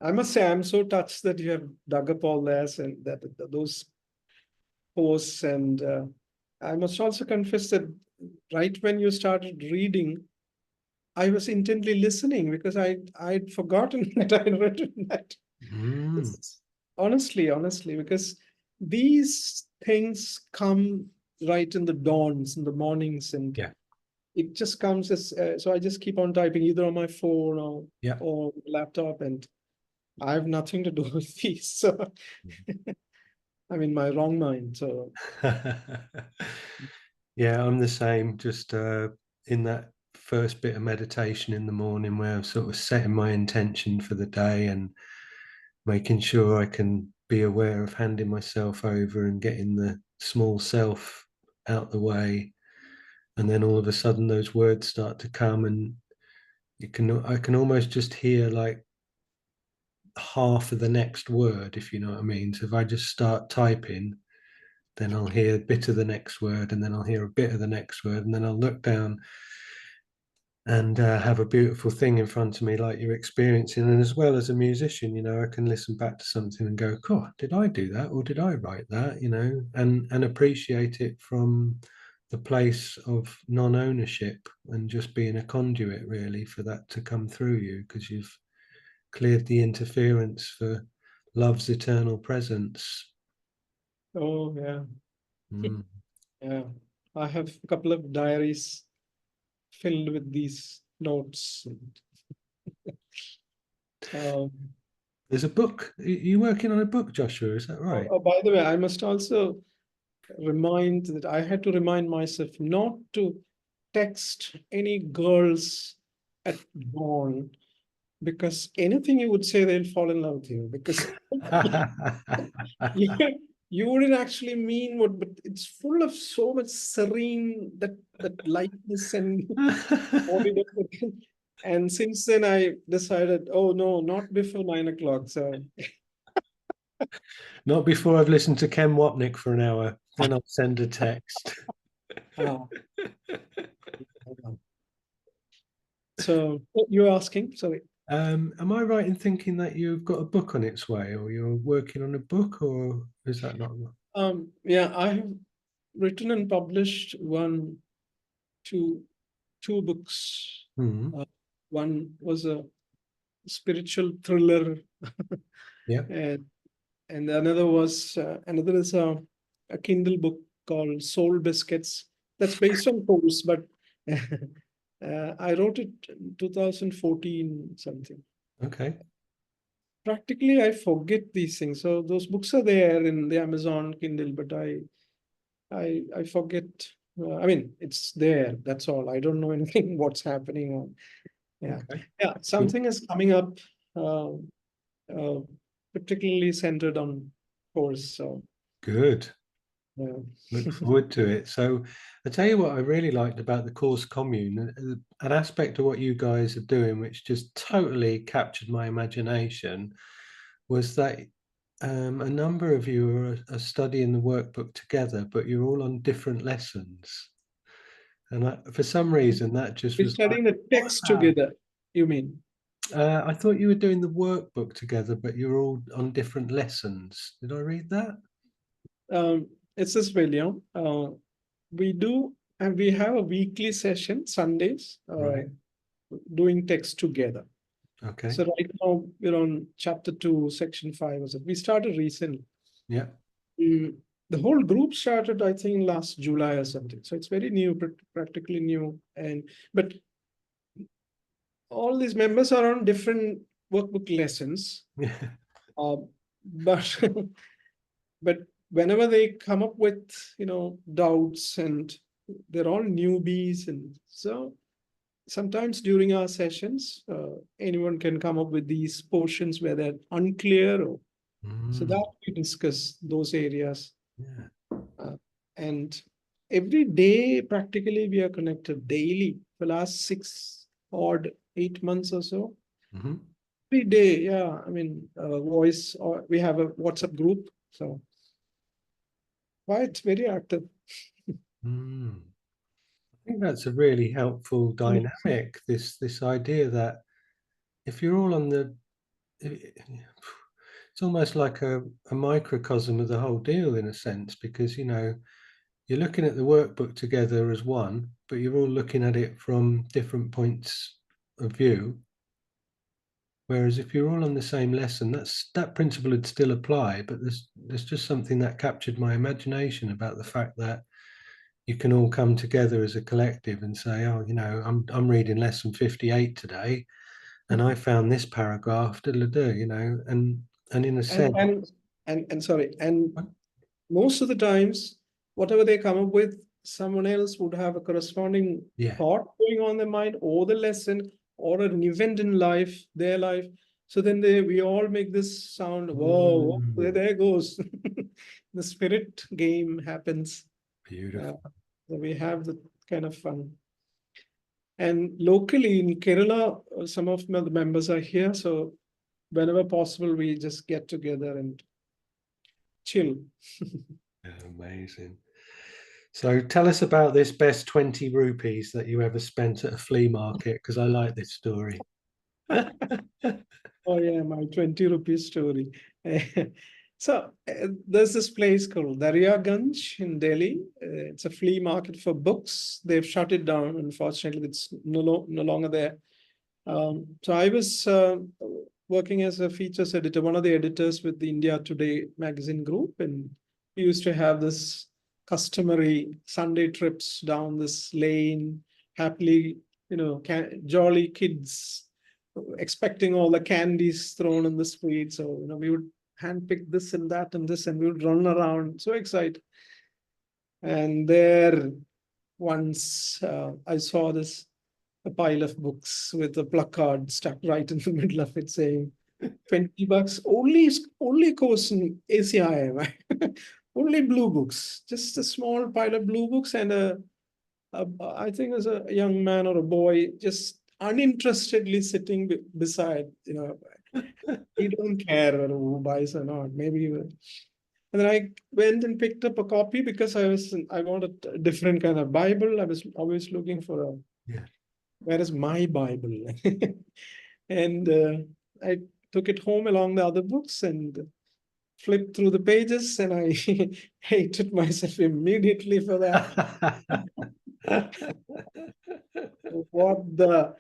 I must say, I'm so touched that you have dug up all this and those posts. And I must also confess that right when you started reading, I was intently listening because I'd forgotten that I'd written that. mm, Honestly, because these things come right in the dawns, in the mornings, and yeah, it just comes as so I just keep on typing either on my phone yeah. or laptop, and I have nothing to do with these. So I'm in my wrong mind. So Yeah, I'm the same. Just in that first bit of meditation in the morning, where I'm sort of setting my intention for the day and making sure I can be aware of handing myself over and getting the small self out the way. And then all of a sudden those words start to come, and I can almost just hear like half of the next word, if you know what I mean. So if I just start typing, then I'll hear a bit of the next word, and then I'll hear a bit of the next word, and then I'll look down and have a beautiful thing in front of me like you're experiencing. And as well as a musician, I can listen back to something and go, "Cool, did I do that, or did I write that?" And appreciate it from the place of non-ownership and just being a conduit really for that to come through you, because you've cleared the interference for love's eternal presence. Oh, yeah. Mm. Yeah. I have a couple of diaries filled with these notes. Um, There's a book. You're working on a book, Joshua, is that right? by the way, I must also remind that I had to remind myself not to text any girls at dawn, because anything you would say, they'll fall in love with you, because you, you wouldn't actually mean what, but it's full of so much serene, that lightness and and since then I decided, oh no, not before 9 o'clock. So Not before I've listened to Ken Wapnick for an hour. Then I'll send a text. uh, so you're asking, sorry. Am I right in thinking that you've got a book on its way, or you're working on a book, or is that not? Yeah, I have written and published two books. Hmm. One was a spiritual thriller, Yeah. and another is a Kindle book called Soul Biscuits. That's based on course, but I wrote it in 2014 something. Okay. Practically, I forget these things. So those books are there in the Amazon Kindle, but I forget. I mean, it's there. That's all. I don't know anything what's happening. Yeah, Okay. yeah. Cool. Something is coming up, uh, uh, particularly centered on course. So Good. yeah. Look forward to it. So, I tell you what I really liked about the course commune, an aspect of what you guys are doing, which just totally captured my imagination, was that a number of you are studying the workbook together, but you're all on different lessons. And for some reason, that just We're was like, studying the text wow. together. You mean? I thought you were doing the workbook together, but you're all on different lessons. Did I read that? It's this William. We do, and we have a weekly session Sundays, Right. doing text together. Okay. So right now we're on chapter 2, section 5. We started recently. Yeah. The whole group started, I think, last July or something. So it's very new, practically new. But all these members are on different workbook lessons. Yeah. Uh, but but whenever they come up with doubts, and they're all newbies, and so sometimes during our sessions, anyone can come up with these portions where they're unclear, so Mm, that we discuss those areas. yeah. uh, and every day practically we are connected daily for the last 8 months or so. Hmm. Every day, yeah. I mean, voice, or we have a WhatsApp group, so why it's very active. Mm. I think that's a really helpful dynamic. This idea that if you're all on it's almost like a microcosm of the whole deal in a sense, because you're looking at the workbook together as one, but you're all looking at it from different points of view. Whereas if you're all on the same lesson, that principle would still apply, but there's just something that captured my imagination about the fact that you can all come together as a collective and say, oh, I'm reading lesson 58 today, and I found this paragraph, and in a and sense, and and sorry, and most of the times, whatever they come up with, someone else would have a corresponding yeah, thought going on in their mind, or the lesson, or an event in life, their life. So then we all make this sound, whoa, there goes. The spirit game happens. Beautiful. So we have the kind of fun. And locally in Kerala, some of the members are here. So whenever possible, we just get together and chill. Amazing. So tell us about this best 20 rupees that you ever spent at a flea market, because I like this story. Oh yeah, my 20 rupees story. So there's this place called Daryaganj in Delhi. It's a flea market for books. They've shut it down. Unfortunately, it's no longer there. So I was working as a features editor, one of the editors with the India Today magazine group, and we used to have this customary Sunday trips down this lane, happily, jolly kids expecting all the candies thrown in the street. So, we would handpick this and that and this, and we would run around, so excited. And there, once I saw this a pile of books with a placard stuck right in the middle of it saying 20 bucks, only course in ACIM, only blue books, just a small pile of blue books, and I think it was a young man or a boy just uninterestedly sitting beside, he don't care whether who buys or not, maybe. And then I went and picked up a copy because I wanted a different kind of Bible. I was always looking for where is my Bible? And I took it home along the other books and flipped through the pages, and I hated myself immediately for that. What the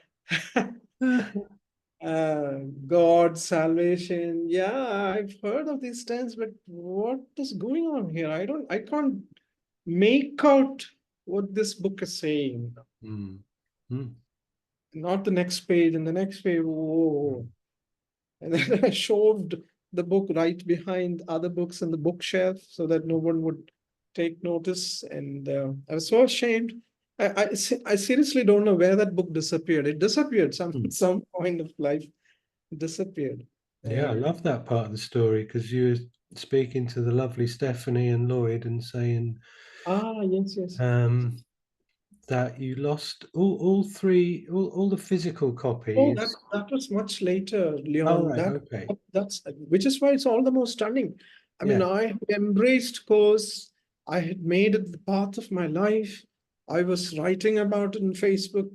God, salvation. Yeah, I've heard of these terms, but what is going on here? I can't make out what this book is saying. Not the next page, and the next page, whoa. And then I shoved the book right behind other books in the bookshelf so that no one would take notice. And I was so ashamed. I seriously don't know where that book disappeared. It disappeared some point of life. It disappeared. Yeah, I love that part of the story, because you were speaking to the lovely Stephanie and Lloyd and saying Yes. that you lost all three, all the physical Oh, copies. that was much later, Oh, Leon. right, okay. That's which is why it's all the more stunning. I mean, Yeah. I embraced course. I had made it the path of my life. I was writing about it on Facebook.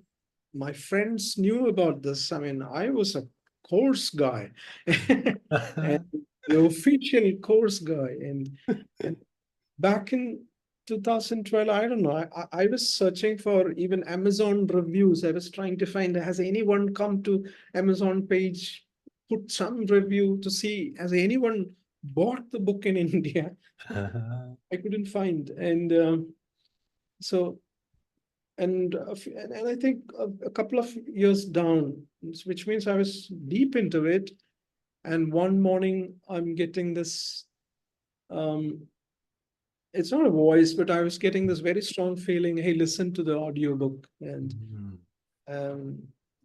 My friends knew about this. I mean, I was a course guy, and the official course guy. And back in 2012, I don't know, I was searching for even Amazon reviews. I was trying to find, has anyone come to Amazon page, put some review to see, has anyone bought the book in India? I couldn't find. And so, and I think a couple of years down, which means I was deep into it. And one morning I'm getting this, it's not a voice, but I was getting this very strong feeling, hey, listen to the audiobook. And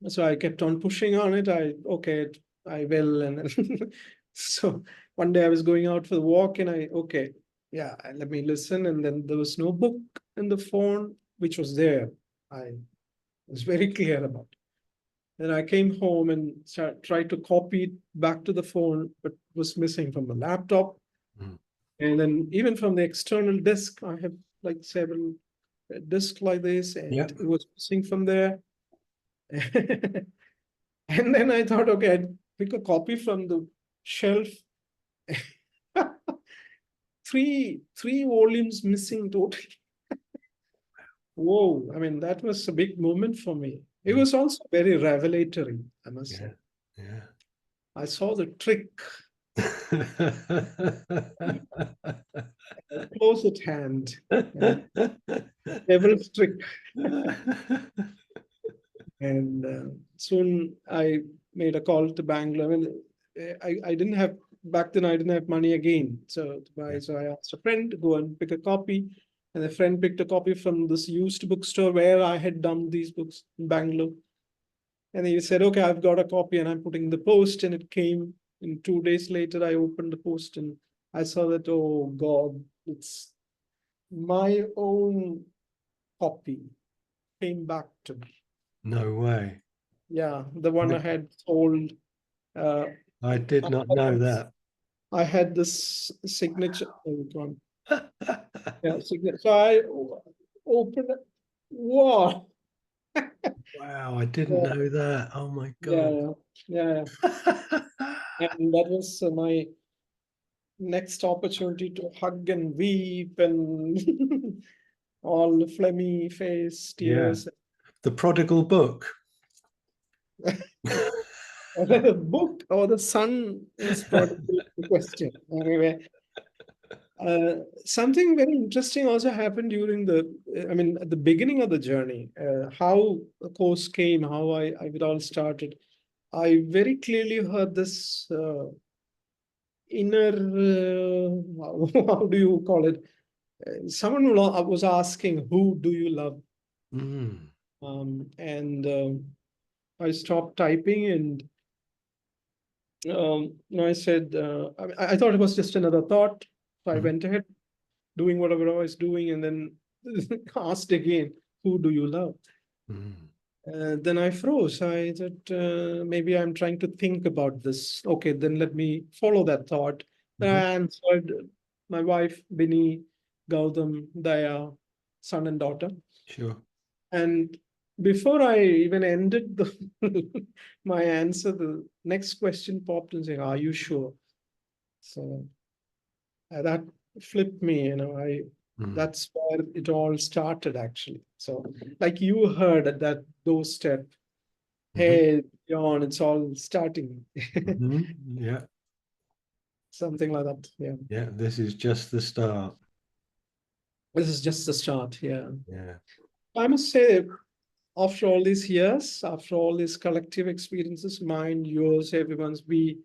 so I kept on pushing on it. Okay, I will. And so one day I was going out for the walk, and let me listen. And then there was no book in the phone, which was there. I was very clear about it. Then I came home and tried to copy it back to the phone, but was missing from the laptop. And then even from the external disk, I have like several discs like this, and it was missing from there. And then I thought, okay, I'd pick a copy from the shelf. three volumes missing totally. Whoa, I mean, that was a big moment for me. It was also very revelatory, I must say. Yeah. I saw the trick close at hand. Devil's trick. And soon I made a call to Bangalore. I mean, I didn't have, back then I didn't have money again. So I asked a friend to go and pick a copy. And a friend picked a copy from this used bookstore where I had dumped these books in Bangalore. And then you said, okay, I've got a copy and I'm putting the post, and it came. And 2 days later, I opened the post and I saw that, oh God, it's my own copy came back to me. No way. Yeah, the one I had sold. Uh, I did not know that. I had this signature. Oh, God. Yeah, signature. So I opened it. Wow. Wow, I didn't Yeah, know that. Oh my yeah, God. yeah. And that was my next opportunity to hug and weep and all the phlegmy face, Yeah. tears. The Prodigal Book. The book or the son is probably the question. Anyway, something very interesting also happened during I mean, at the beginning of the journey, how the course came, how it all started. I very clearly heard this inner, how do you call it? Someone was asking, who do you love? Mm, And I stopped typing and I said, I thought it was just another thought. So I mm, went ahead doing whatever I was doing and then asked again, who do you love? mm, Then I froze. I said, maybe I'm trying to think about this. Okay, then let me follow that thought. Then mhm. I answered my wife, Bini, Gautam, Daya, son and daughter. Sure. And before I even ended my answer, the next question popped and saying, "Are you sure?" So that flipped me. Mm, That's where it all started actually. So, like you heard at that doorstep, mhm, hey, John, it's all starting. mhm. Yeah. Something like that. Yeah. Yeah. This is just the start. This is just the start. Yeah. Yeah. I must say, after all these years, after all these collective experiences, mine, yours, everyone's, we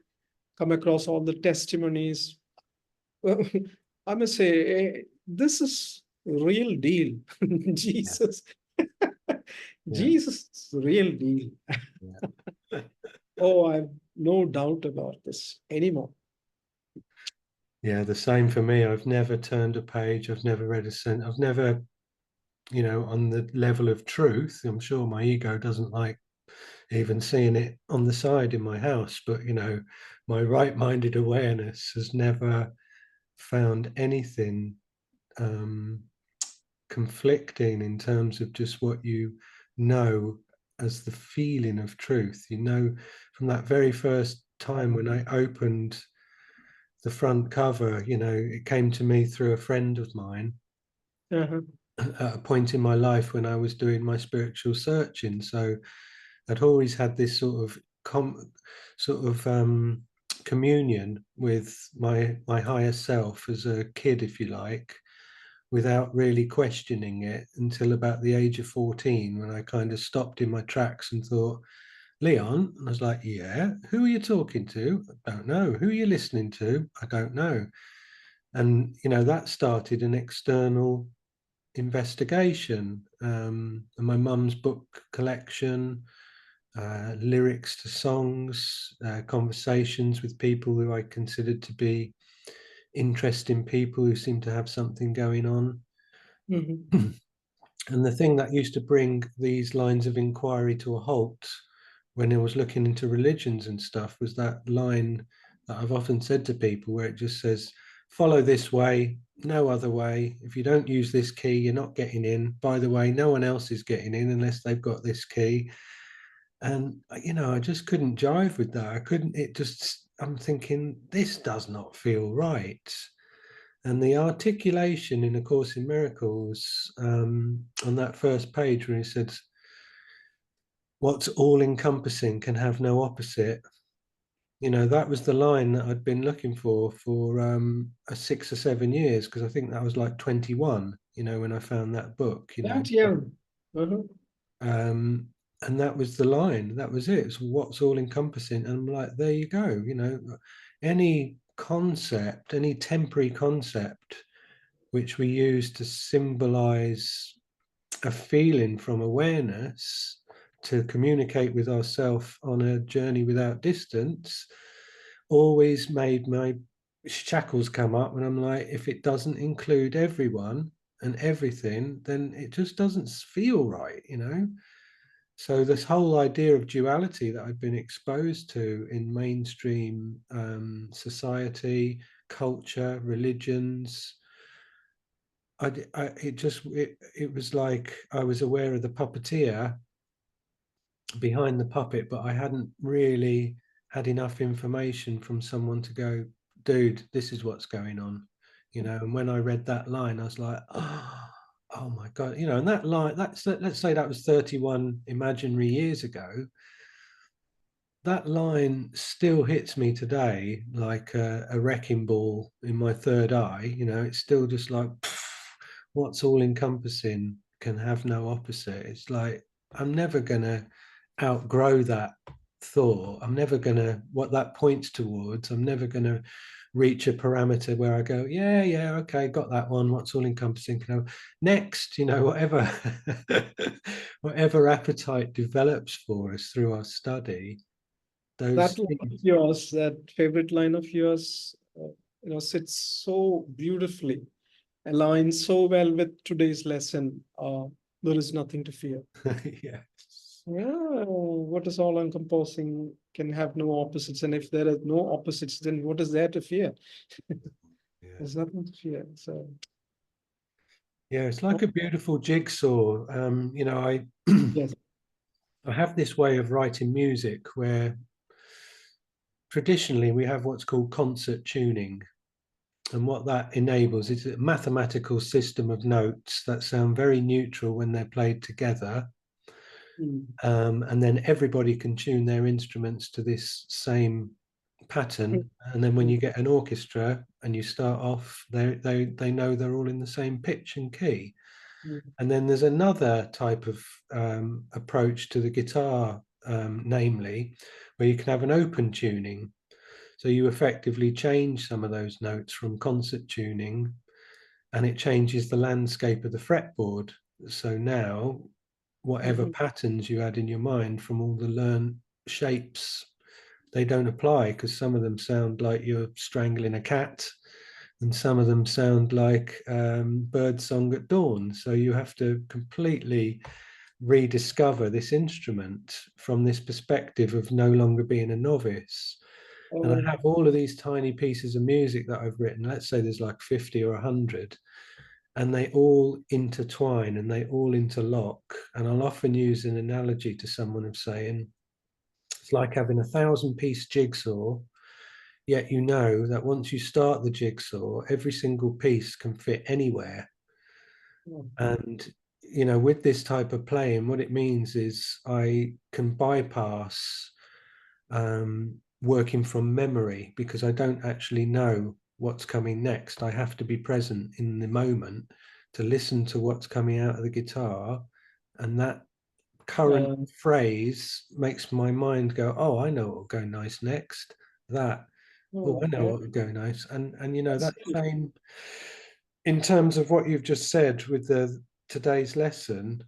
come across all the testimonies. Well, I must say, this is real deal. Yeah. Jesus, Yeah. Jesus is real deal. Yeah. Oh, I have no doubt about this anymore. Yeah. The same for me. I've never turned a page. I've never read a sentence. I've never, on the level of truth, I'm sure my ego doesn't like even seeing it on the side in my house, but, my right-minded awareness has never found anything um, conflicting in terms of just what you know as the feeling of truth. From that very first time when I opened the front cover, it came to me through a friend of mine Uh-huh. at a point in my life when I was doing my spiritual searching. So I'd always had this sort of communion with my higher self as a kid, if you like, without really questioning it until about the age of 14, when I kind of stopped in my tracks and thought, Leon, and I was like, yeah, who are you talking to? I don't know. Who are you listening to? I don't know. And, that started an external investigation. And my mum's book collection, lyrics to songs, conversations with people who I considered to be interesting people who seemed to have something going on. Mhm. And the thing that used to bring these lines of inquiry to a halt when I was looking into religions and stuff was that line that I've often said to people, where it just says, follow this way, no other way. If you don't use this key, you're not getting in. By the way, no one else is getting in unless they've got this key. And, I just couldn't jive with that. I'm thinking, this does not feel right. And the articulation in A Course in Miracles, on that first page where he said, what's all encompassing can have no opposite. That was the line that I'd been looking for a 6 or 7 years, because I think that was like 21, when I found that book, That young. Uh-huh. Um, and that was the line. That was it. It's what's all encompassing. And I'm like, there you go. Any concept, any temporary concept, which we use to symbolize a feeling from awareness, to communicate with ourselves on a journey without distance always made my shackles come up, and I'm like, if it doesn't include everyone and everything, then it just doesn't feel right, you know. So this whole idea of duality that I've been exposed to in mainstream society, culture, religions, it was like I was aware of the puppeteer behind the puppet, but I hadn't really had enough information from someone to go, dude, this is what's going on, you know. And when I read that line, I was like, oh my God, you know. And that line, let's say that was 31 imaginary years ago. That line still hits me today like a wrecking ball in my third eye. You know, it's still just like, what's all encompassing can have no opposite. It's like, I'm never going to outgrow that thought. I'm never going to, what that points towards, I'm never going to reach a parameter where I go, yeah, okay, got that one. What's all encompassing? Can I, next, you know, whatever, whatever appetite develops for us through our study, That those line of things. yours, that favorite line of yours, sits so beautifully, aligns so well with today's lesson. There is nothing to fear. Yeah. Yeah, what is all encompassing can have no opposites. And if there are no opposites, then what is there to fear? Yeah. There's nothing to fear. So, Yeah, it's like a beautiful jigsaw. You know, yes. I have this way of writing music where traditionally we have what's called concert tuning. And what that enables is a mathematical system of notes that sound very neutral when they're played together. Mm. And then everybody can tune their instruments to this same pattern. And then when you get an orchestra and you start off, they know they're all in the same pitch and key. Mm. And then there's another type of approach to the guitar, namely, where you can have an open tuning. So you effectively change some of those notes from concert tuning, and it changes the landscape of the fretboard. So now, whatever Mhm. patterns you had in your mind from all the learned shapes, they don't apply, because some of them sound like you're strangling a cat, and some of them sound like bird song at dawn. So you have to completely rediscover this instrument from this perspective of no longer being a novice. And I Oh, have all of these tiny pieces of music that I've written. Let's say there's like 50 or 100, and they all intertwine and they all interlock. And I'll often use an analogy to someone of saying, it's like having 1,000-piece jigsaw, yet you know that once you start the jigsaw, every single piece can fit anywhere. oh, And, you know, with this type of playing, what it means is I can bypass working from memory, because I don't actually know what's coming next. I have to be present in the moment to listen to what's coming out of the guitar. And that current uh, phrase makes my mind go, oh, I know what will go nice next. That, oh, oh, I know okay. what will go nice. And you know, That's that same in terms of what you've just said with the today's lesson,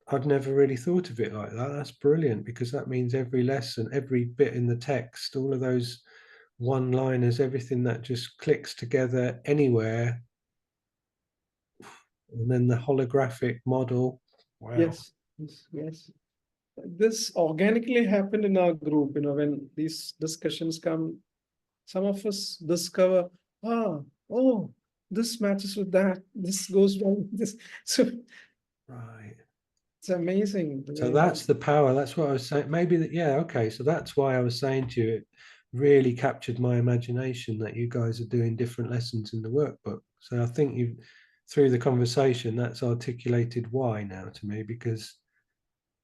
I've never really thought of it like that. That's brilliant, because that means every lesson, every bit in the text, all of those one-liners, everything that just clicks together anywhere, and then the holographic model. Wow. yes, yes, yes. This organically happened in our group, when these discussions come, some of us discover, ah, oh, this matches with that, this goes well with this. So Right. it's amazing the So way that's the power. That's what I was saying. Maybe that, yeah, okay. So that's why I was saying to you, it really captured my imagination that you guys are doing different lessons in the workbook. So I think you, through the conversation, that's articulated why now to me, because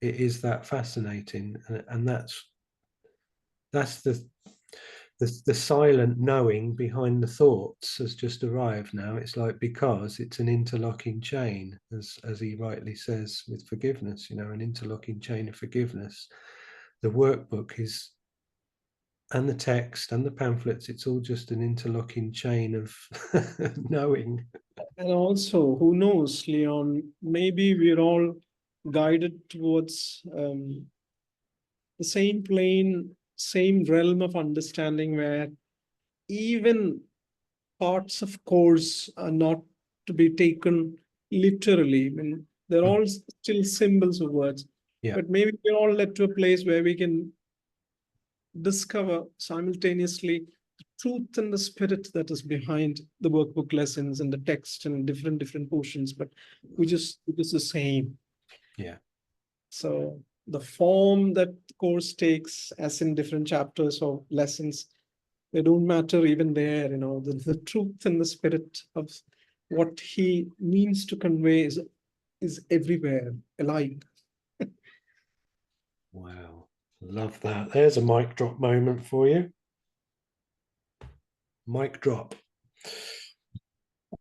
it is that fascinating, and that's the silent knowing behind the thoughts has just arrived now. It's like, because it's an interlocking chain, as he rightly says with forgiveness, you know, an interlocking chain of forgiveness. The workbook is, and the text and the pamphlets, it's all just an interlocking chain of knowing. and also, who knows, Leon, maybe we're all guided towards the same plane, same realm of understanding where even parts of course are not to be taken literally. I mean, they're all still symbols of words, Yeah. but maybe we're all led to a place where we can discover simultaneously the truth and the spirit that is behind the workbook lessons and the text and different portions, but it is the same. Yeah. So the form that the course takes, as in different chapters or lessons, they don't matter even there. The truth and the spirit of what he means to convey is everywhere alike. Wow. Love that. There's a mic drop moment for you. Mic drop.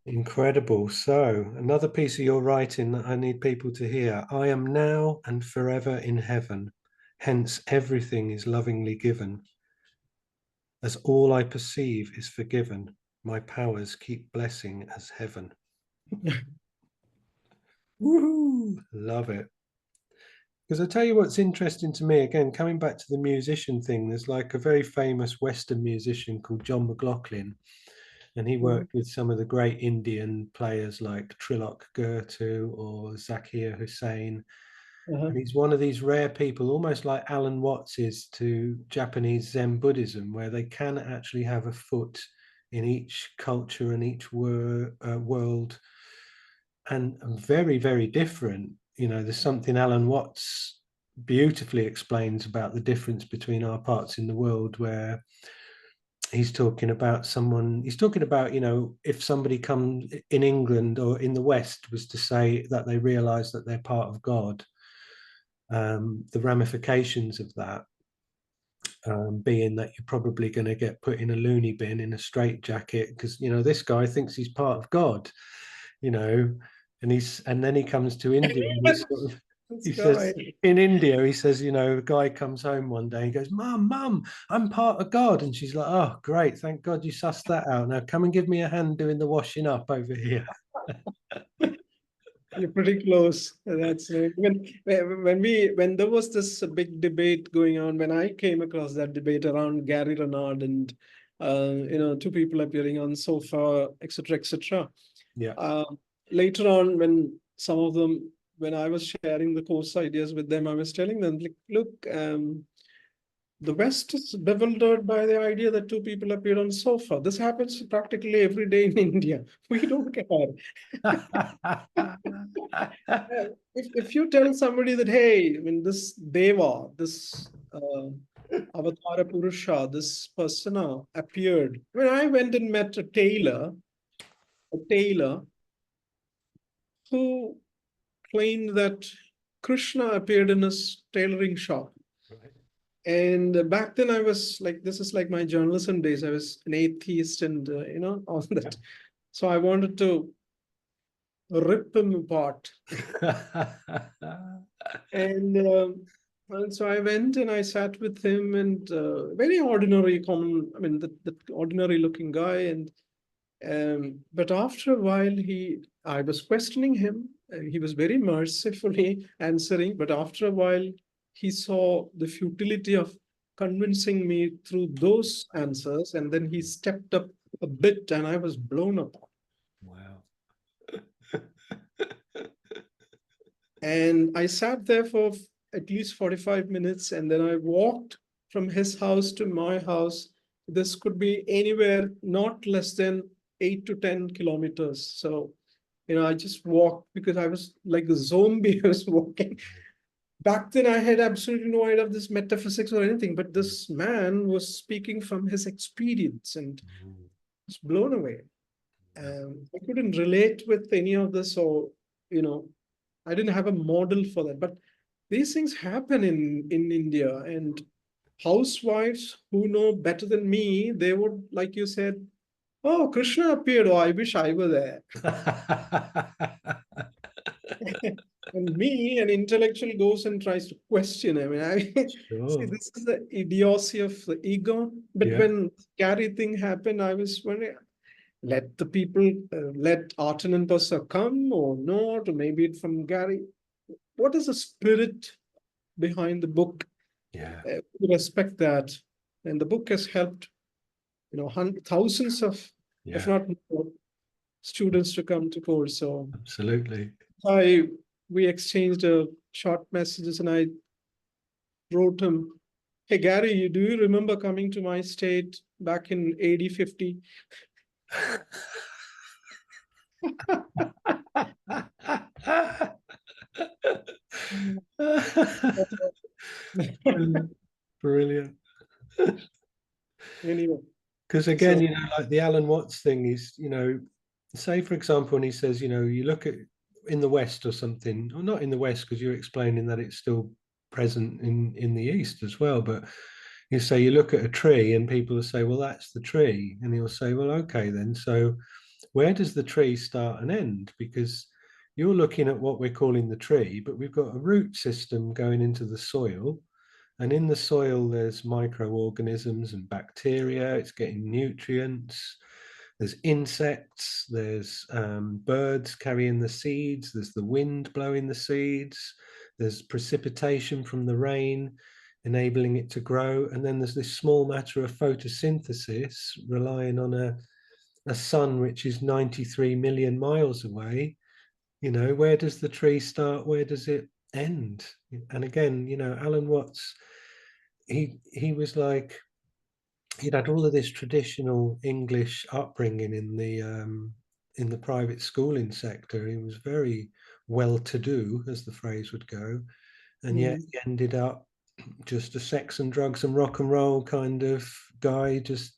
Incredible. So, another piece of your writing that I need people to hear. I am now and forever in heaven. Hence, everything is lovingly given. As all I perceive is forgiven, my powers keep blessing as heaven. Woohoo! Love it. Because I tell you what's interesting to me, again, coming back to the musician thing, there's like a very famous Western musician called John McLaughlin, and he worked with some of the great Indian players like Trilok Gurtu or Zakir Hussain. And he's one of these rare people, almost like Alan Watts is to Japanese Zen Buddhism, where they can actually have a foot in each culture and each world, and very, very different. There's something Alan Watts beautifully explains about the difference between our parts in the world, where he's talking about if somebody comes in England or in the West was to say that they realize that they're part of God, the ramifications of that being that you're probably going to get put in a loony bin in a straitjacket because this guy thinks he's part of God, and then he comes to India and he's sort of, he says in India, he says, a guy comes home one day and goes, Mum, I'm part of God. And she's like, oh, great. Thank God you sussed that out. Now come and give me a hand doing the washing up over here. You're pretty close. That's right. When there was this big debate going on, when I came across that debate around Gary Renard and two people appearing on sofa, etc., etc. Yeah. Later on, when I was sharing the course ideas with them, I was telling them, like, look, the West is bewildered by the idea that two people appeared on sofa. This happens practically every day in India. We don't care. If you tell somebody that, hey, I mean, this Deva, this Avatara Purusha, this persona appeared. When I went and met a tailor who claimed that Krishna appeared in his tailoring shop. Right. And back then I was like, this is like my journalism days. I was an atheist and, all that. So I wanted to rip him apart. And so I went and I sat with him, and very ordinary, common, I mean, the ordinary looking guy. But after a while, I was questioning him. He was very mercifully answering, but after a while, he saw the futility of convincing me through those answers, and then he stepped up a bit, and I was blown apart. Wow. And I sat there for at least 45 minutes, and then I walked from his house to my house. This could be anywhere not less than 8 to 10 kilometers. So, I just walked because I was like the zombie. I was walking. Back then, I had absolutely no idea of this metaphysics or anything, but this man was speaking from his experience, and I was blown away. I couldn't relate with any of this, or, I didn't have a model for that. But these things happen in India, and housewives who know better than me, they would, like you said, oh, Krishna appeared. Oh, I wish I were there. And me, an intellectual, goes and tries to question. I mean, see, this is the idiocy of the ego. But when Gary thing happened, I was wondering, let the people, let Artan and Pursa come or not, or maybe from Gary. what is the spirit behind the book? Yeah. We respect that, and the book has helped, thousands of, if Yeah. not more, students to come to course. So Absolutely. we exchanged short messages, and I wrote him, "Hey Gary, do you remember coming to my state back in AD 50?" Brilliant. Brilliant. Anyway, Because again, so like the Alan Watts thing is, say for example, when he says, you look at in the West or something, or not in the West, because you're explaining that it's still present in the East as well. But you say you look at a tree and people will say, well, that's the tree. And he'll say, well, okay, then. So where does the tree start and end? Because you're looking at what we're calling the tree, but we've got a root system going into the soil. And in the soil, there's microorganisms and bacteria, it's getting nutrients. There's insects, there's birds carrying the seeds, there's the wind blowing the seeds, there's precipitation from the rain, enabling it to grow. And then there's this small matter of photosynthesis relying on a sun which is 93 million miles away. Where does the tree start? Where does it end? And again, Alan Watts, he was like, he'd had all of this traditional English upbringing in the private schooling sector. He was very well to do, as the phrase would go, and yet he ended up just a sex and drugs and rock and roll kind of guy, just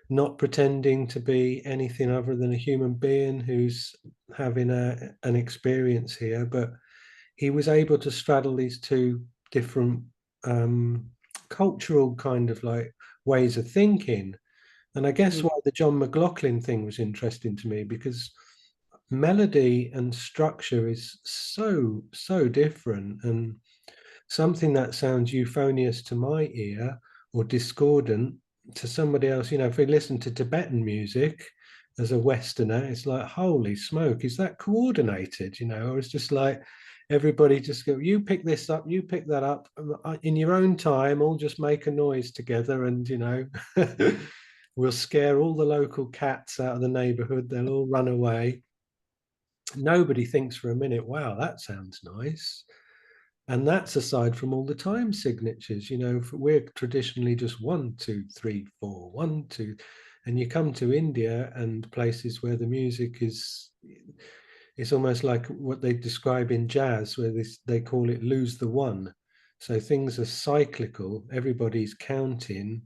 not pretending to be anything other than a human being who's having an experience here. But he was able to straddle these two different cultural kind of like ways of thinking. And I guess why the John McLaughlin thing was interesting to me, because melody and structure is so different, and something that sounds euphonious to my ear or discordant to somebody else. If we listen to Tibetan music as a Westerner, it's like, holy smoke, is that coordinated? Or it's just like everybody just go, you pick this up, you pick that up in your own time, all just make a noise together, and we'll scare all the local cats out of the neighborhood, they'll all run away. Nobody thinks for a minute, wow, that sounds nice. And that's aside from all the time signatures. We're traditionally just 1, 2, 3, 4, 1, 2. And you come to India and places where the music is, it's almost like what they describe in jazz, where they call it lose the one. So things are cyclical, everybody's counting,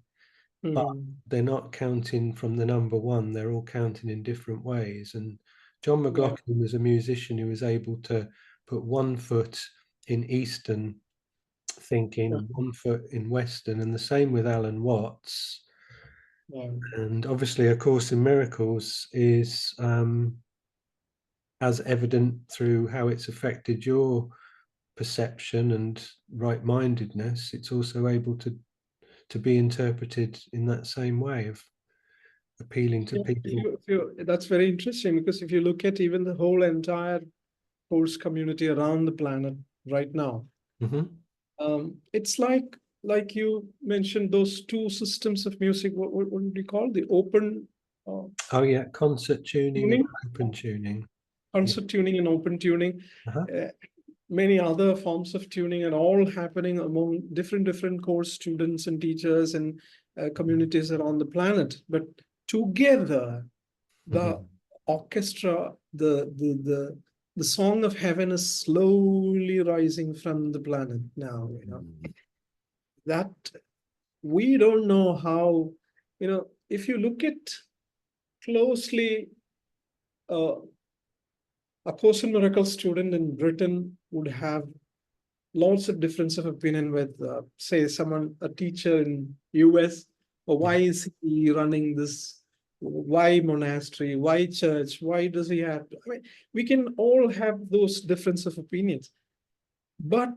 but they're not counting from the number one, they're all counting in different ways. And John McLaughlin was a musician who was able to put one foot in Eastern thinking, one foot in Western, and the same with Alan Watts. And obviously, A Course in Miracles is as evident through how it's affected your perception and right-mindedness. It's also able to be interpreted in that same way of appealing to people. That's very interesting, because if you look at even the whole entire course community around the planet right now, it's like you mentioned those two systems of music. What would you call the open? Oh yeah, concert tuning and open tuning. Concert tuning and open tuning. Many other forms of tuning, and all happening among different course students and teachers and communities around the planet. But together, the orchestra, the song of heaven is slowly rising from the planet now. That we don't know how. If you look at closely, a Course in Miracles student in Britain would have lots of difference of opinion with, say, a teacher in US. Or why is he running this? Why monastery? Why church? Why does he have? We can all have those difference of opinions. But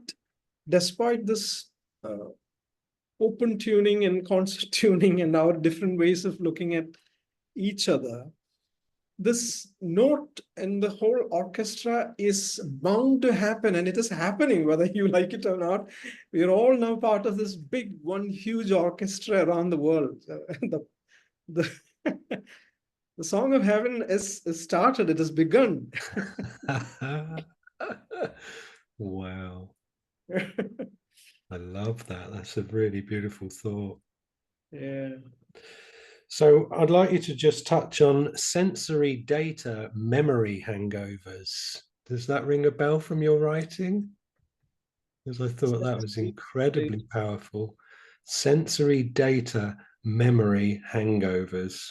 despite this open tuning and concert tuning and our different ways of looking at each other, this note in the whole orchestra is bound to happen, and it is happening whether you like it or not. We're all now part of this big one huge orchestra around the world. The the song of heaven is started, it has begun. Wow. I love that. That's a really beautiful thought. Yeah. So I'd like you to just touch on sensory data memory hangovers. Does that ring a bell from your writing? Because I thought that was incredibly powerful. Sensory data memory hangovers.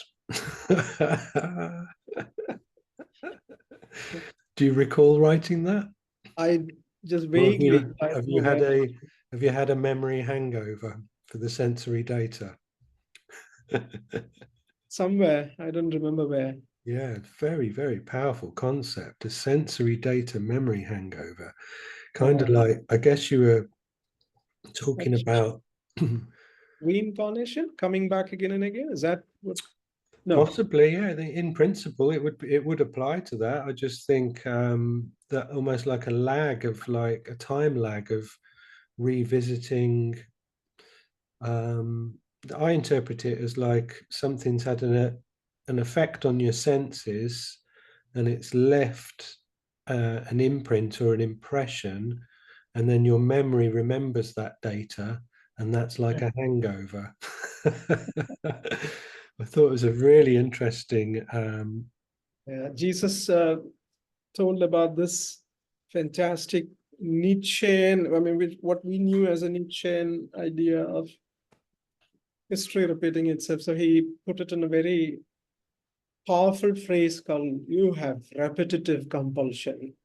Do you recall writing that? I just Or vaguely, I have don't you know had where. a memory hangover for the sensory data? Somewhere, I don't remember where. Yeah, very, very powerful concept. A sensory data memory hangover. Kind of Uh, like, I guess you were talking that's about reincarnation coming back again and again. Is that what? No. possibly, yeah. In principle, it would apply to that. I just think that almost like a lag of like a time lag of revisiting. Um, I interpret it as like something's had an effect on your senses, and it's left an imprint or an impression, and then your memory remembers that data, and that's like a hangover. I thought it was a really interesting. Jesus told about this fantastic Nietzschean, I mean, what we knew as a Nietzschean idea of history repeating itself. So he put it in a very powerful phrase called, "You have repetitive compulsion."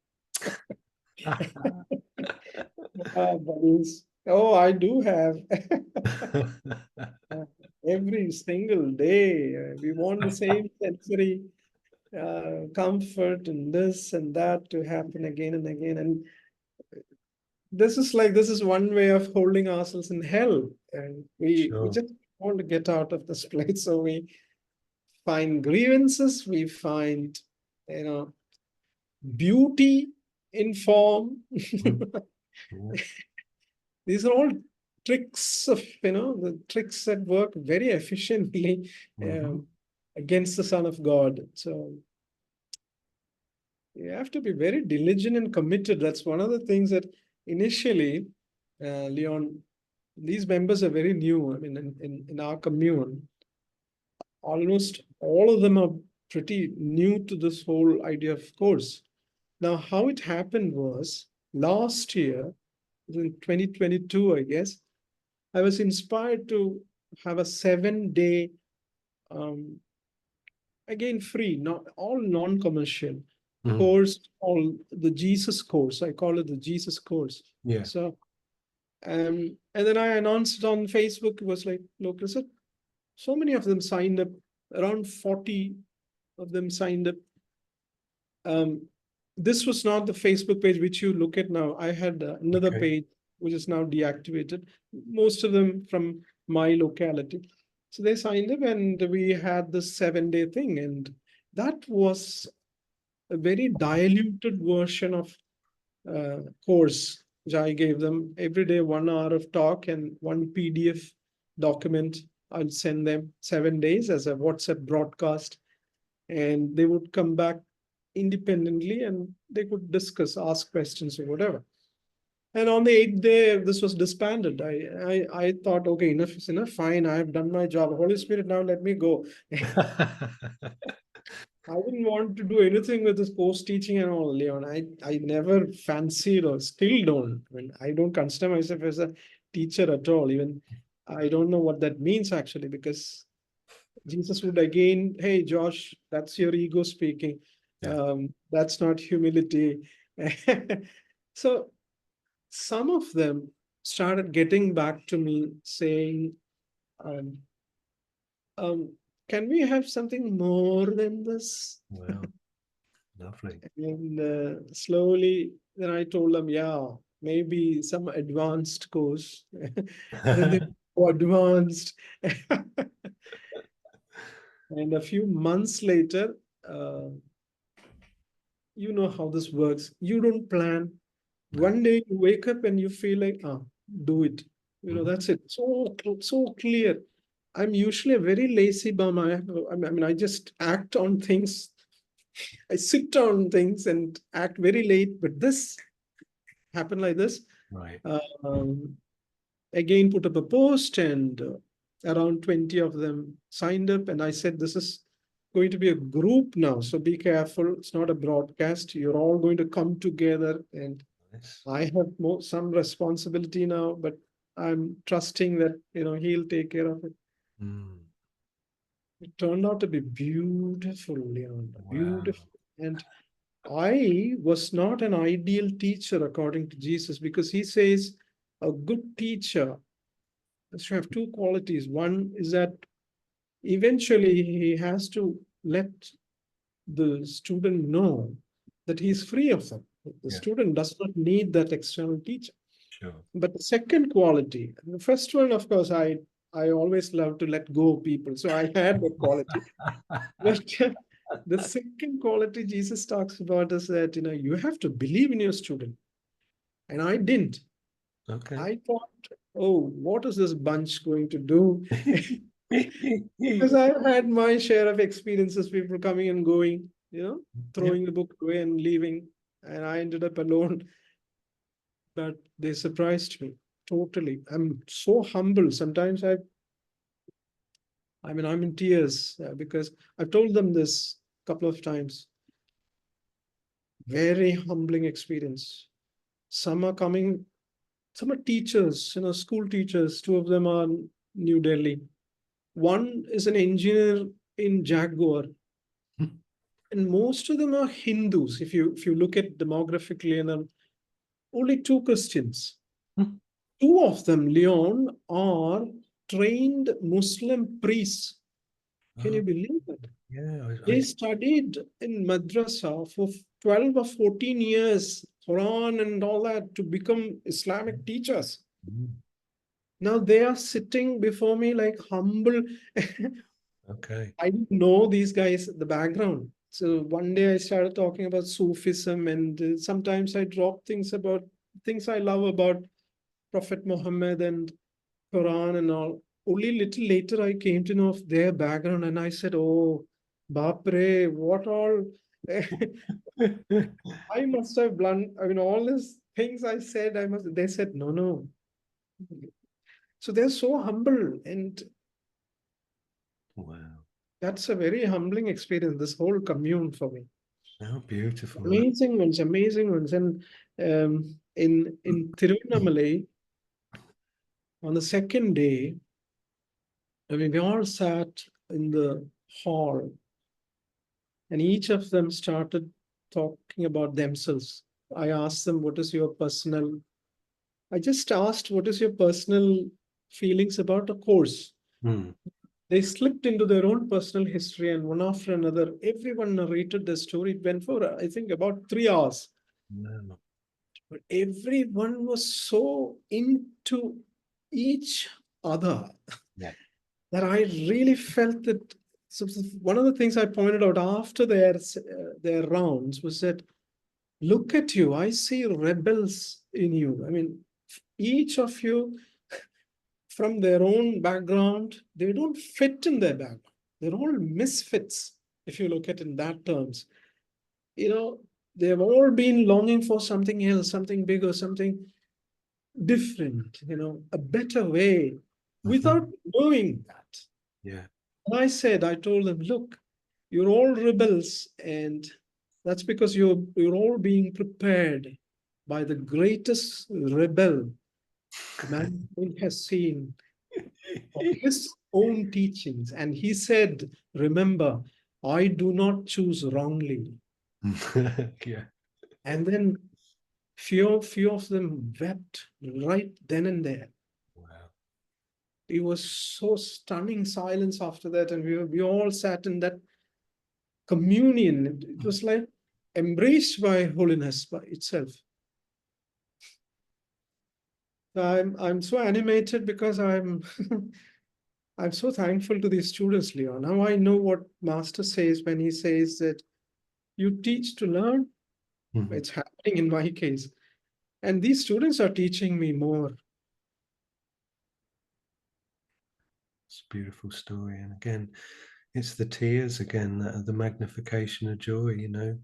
Buddies. Oh, I do have. Every single day. We want the same sensory comfort and this and that to happen again and again. And this is one way of holding ourselves in hell. And we Sure. just want to get out of this place. So we find grievances, we find, you know, beauty in form. Mm, yeah, These are all tricks of, the tricks that work very efficiently mhm, um, against the Son of God. So you have to be very diligent and committed. That's one of the things that initially, Leon, these members are very new. I mean, in our commune, almost all of them are pretty new to this whole idea of course. Now, how it happened was last year, in 2022, I guess, I was inspired to have a 7 day, um, again, free, not all non-commercial mm, course, all the Jesus course. I call it the Jesus course. yeah. So, and then I announced it on Facebook. It was like, look, listen, so many of them signed up, around 40 of them signed up. Um, this was not the Facebook page which you look at now. I had another Okay. page which is now deactivated, most of them from my locality. So they signed up and we had this 7 day thing. And that was a very diluted version of course which I gave them every day, 1 hour of talk and one PDF document. I'll send them 7 days as a WhatsApp broadcast, and they would come back independently and they could discuss, ask questions or whatever. And on the 8th day, this was disbanded. I thought, okay, enough is enough. Fine, I have done my job. Holy Spirit, now let me go. I didn't want to do anything with this post teaching and all, Leon. I never fancied or still don't. I mean, I don't consider myself as a teacher at all. Even I don't know what that means actually, because Jesus would again, hey, Josh, that's your ego speaking. Yeah. That's not humility. So some of them started getting back to me saying, um, um, can we have something more than this? Wow. Lovely. And slowly, then I told them, yeah, maybe some advanced course. Then they go advanced. And a few months later, you know how this works. You don't plan. No. One day you wake up and you feel like, do it. Mhm. That's it. So clear. I'm usually a very lazy bum. I mean, I just act on things. I sit on things and act very late. But this happened like this. Right. Um, Again, put up a post, and around 20 of them signed up. And I said, this is going to be a group now. So be careful. It's not a broadcast. You're all going to come together. And Nice. I have some responsibility now, but I'm trusting that, he'll take care of it. Mm. It turned out to be beautiful, Leon, Wow. beautiful. And I was not an ideal teacher according to Jesus, because he says a good teacher should have two qualities. One is that eventually he has to let the student know that he's free of them. The Yeah. student does not need that external teacher. Sure. But the second quality, the first one, of course, I always love to let go of people. So I had that quality. But the second quality Jesus talks about is that, you have to believe in your student. And I didn't. Okay. I thought, oh, what is this bunch going to do? Because I've had my share of experiences, people coming and going, Yeah. throwing the book away and leaving. And I ended up alone. But they surprised me totally. I'm so humble. Sometimes I'm in tears because I've told them this a couple of times. Very humbling experience. Some are coming, some are teachers, school teachers. Two of them are in New Delhi. One is an engineer in Jaguar. And most of them are Hindus. If you look at demographically, and only two Christians. Two of them, Leon, are trained Muslim priests. Can you believe that? Yeah. They studied in madrasa for 12 or 14 years, Quran and all that, to become Islamic teachers. Mm. Now they are sitting before me like humble. Okay. I didn't know these guys, the background. So one day I started talking about Sufism, and sometimes I drop things about things I love about Prophet Muhammad and Quran and all. Only little later I came to know of their background, and I said, "Oh, Bapre, what all?" I must have blunt. All these things I said, I must. They said, "No, no." So they're so humble, and Wow. that's a very humbling experience. This whole commune for me. How beautiful. Amazing ones, amazing ones. And in Tiruvannamalai, on the second day, we all sat in the hall, and each of them started talking about themselves. I asked them, "What is your personal?" I just asked, "What is your personal feelings about a course?" Mm. They slipped into their own personal history, and one after another, everyone narrated their story. It went for, I think, about 3 hours. Wow. But everyone was so into each other Yeah. that I really felt that. So one of the things I pointed out after their rounds was that, look at you, I see rebels in you. Each of you, from their own background, they don't fit in their background. They're all misfits, if you look at it in that terms. They've all been longing for something else, something bigger, something different, a better way, Mhm. without knowing that. Yeah. And I told them, look, you're all rebels, and that's because you're all being prepared by the greatest rebel mankind has seen of his own teachings. And he said, remember, I do not choose wrongly. Yeah. And then few of them wept right then and there. Wow. It was so stunning silence after that, and we all sat in that communion. It was like embraced by holiness by itself. I'm so animated because I'm I'm so thankful to these students, Leon. Now I know what Master says when he says that you teach to learn. Mhm. It's happening in my case. And these students are teaching me more. It's a beautiful story. And again, it's the tears again that are the magnification of joy, you know,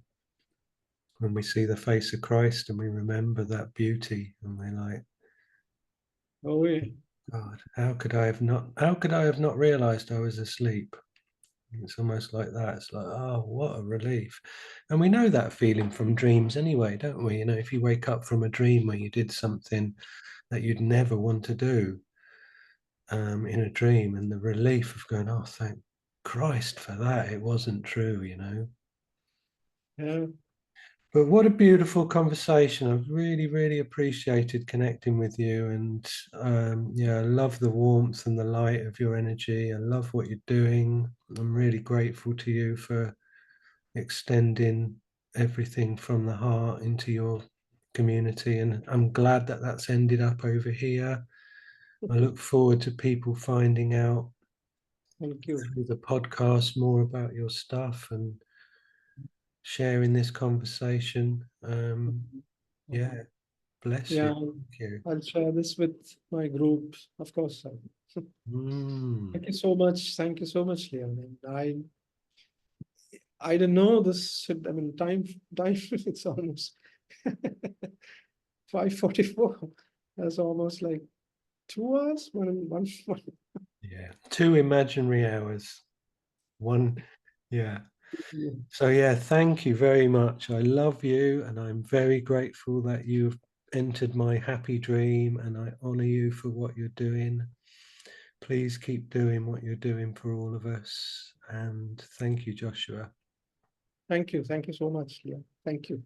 when we see the face of Christ and we remember that beauty and we're like, Oh, yeah. God, how could I have not realized I was asleep? It's almost like that. It's like, oh, what a relief. And we know that feeling from dreams anyway, don't we? You know, if you wake up from a dream where you did something that you'd never want to do in a dream, and the relief of going, oh, thank Christ for that. It wasn't true, you know. Yeah. But what a beautiful conversation. I've really, really appreciated connecting with you. And yeah, I love the warmth and the light of your energy. I love what you're doing. I'm really grateful to you for extending everything from the heart into your community. And I'm glad that that's ended up over here. I look forward to people finding out Thank you. through the podcast more about your stuff and sharing this conversation. Yeah, bless you. Yeah, Thank you. I'll share this with my group, of course. Mm, Thank you so much. Thank you so much, Leon. And I don't know this. I mean, time. It's almost 5:44. That's almost like 2 hours. One. yeah, two imaginary hours. One, yeah. So yeah, thank you very much. I love you, and I'm very grateful that you've entered my happy dream, and I honor you for what you're doing. Please keep doing what you're doing for all of us. And thank you, Joshua. Thank you. Thank you so much, Leon. Thank you.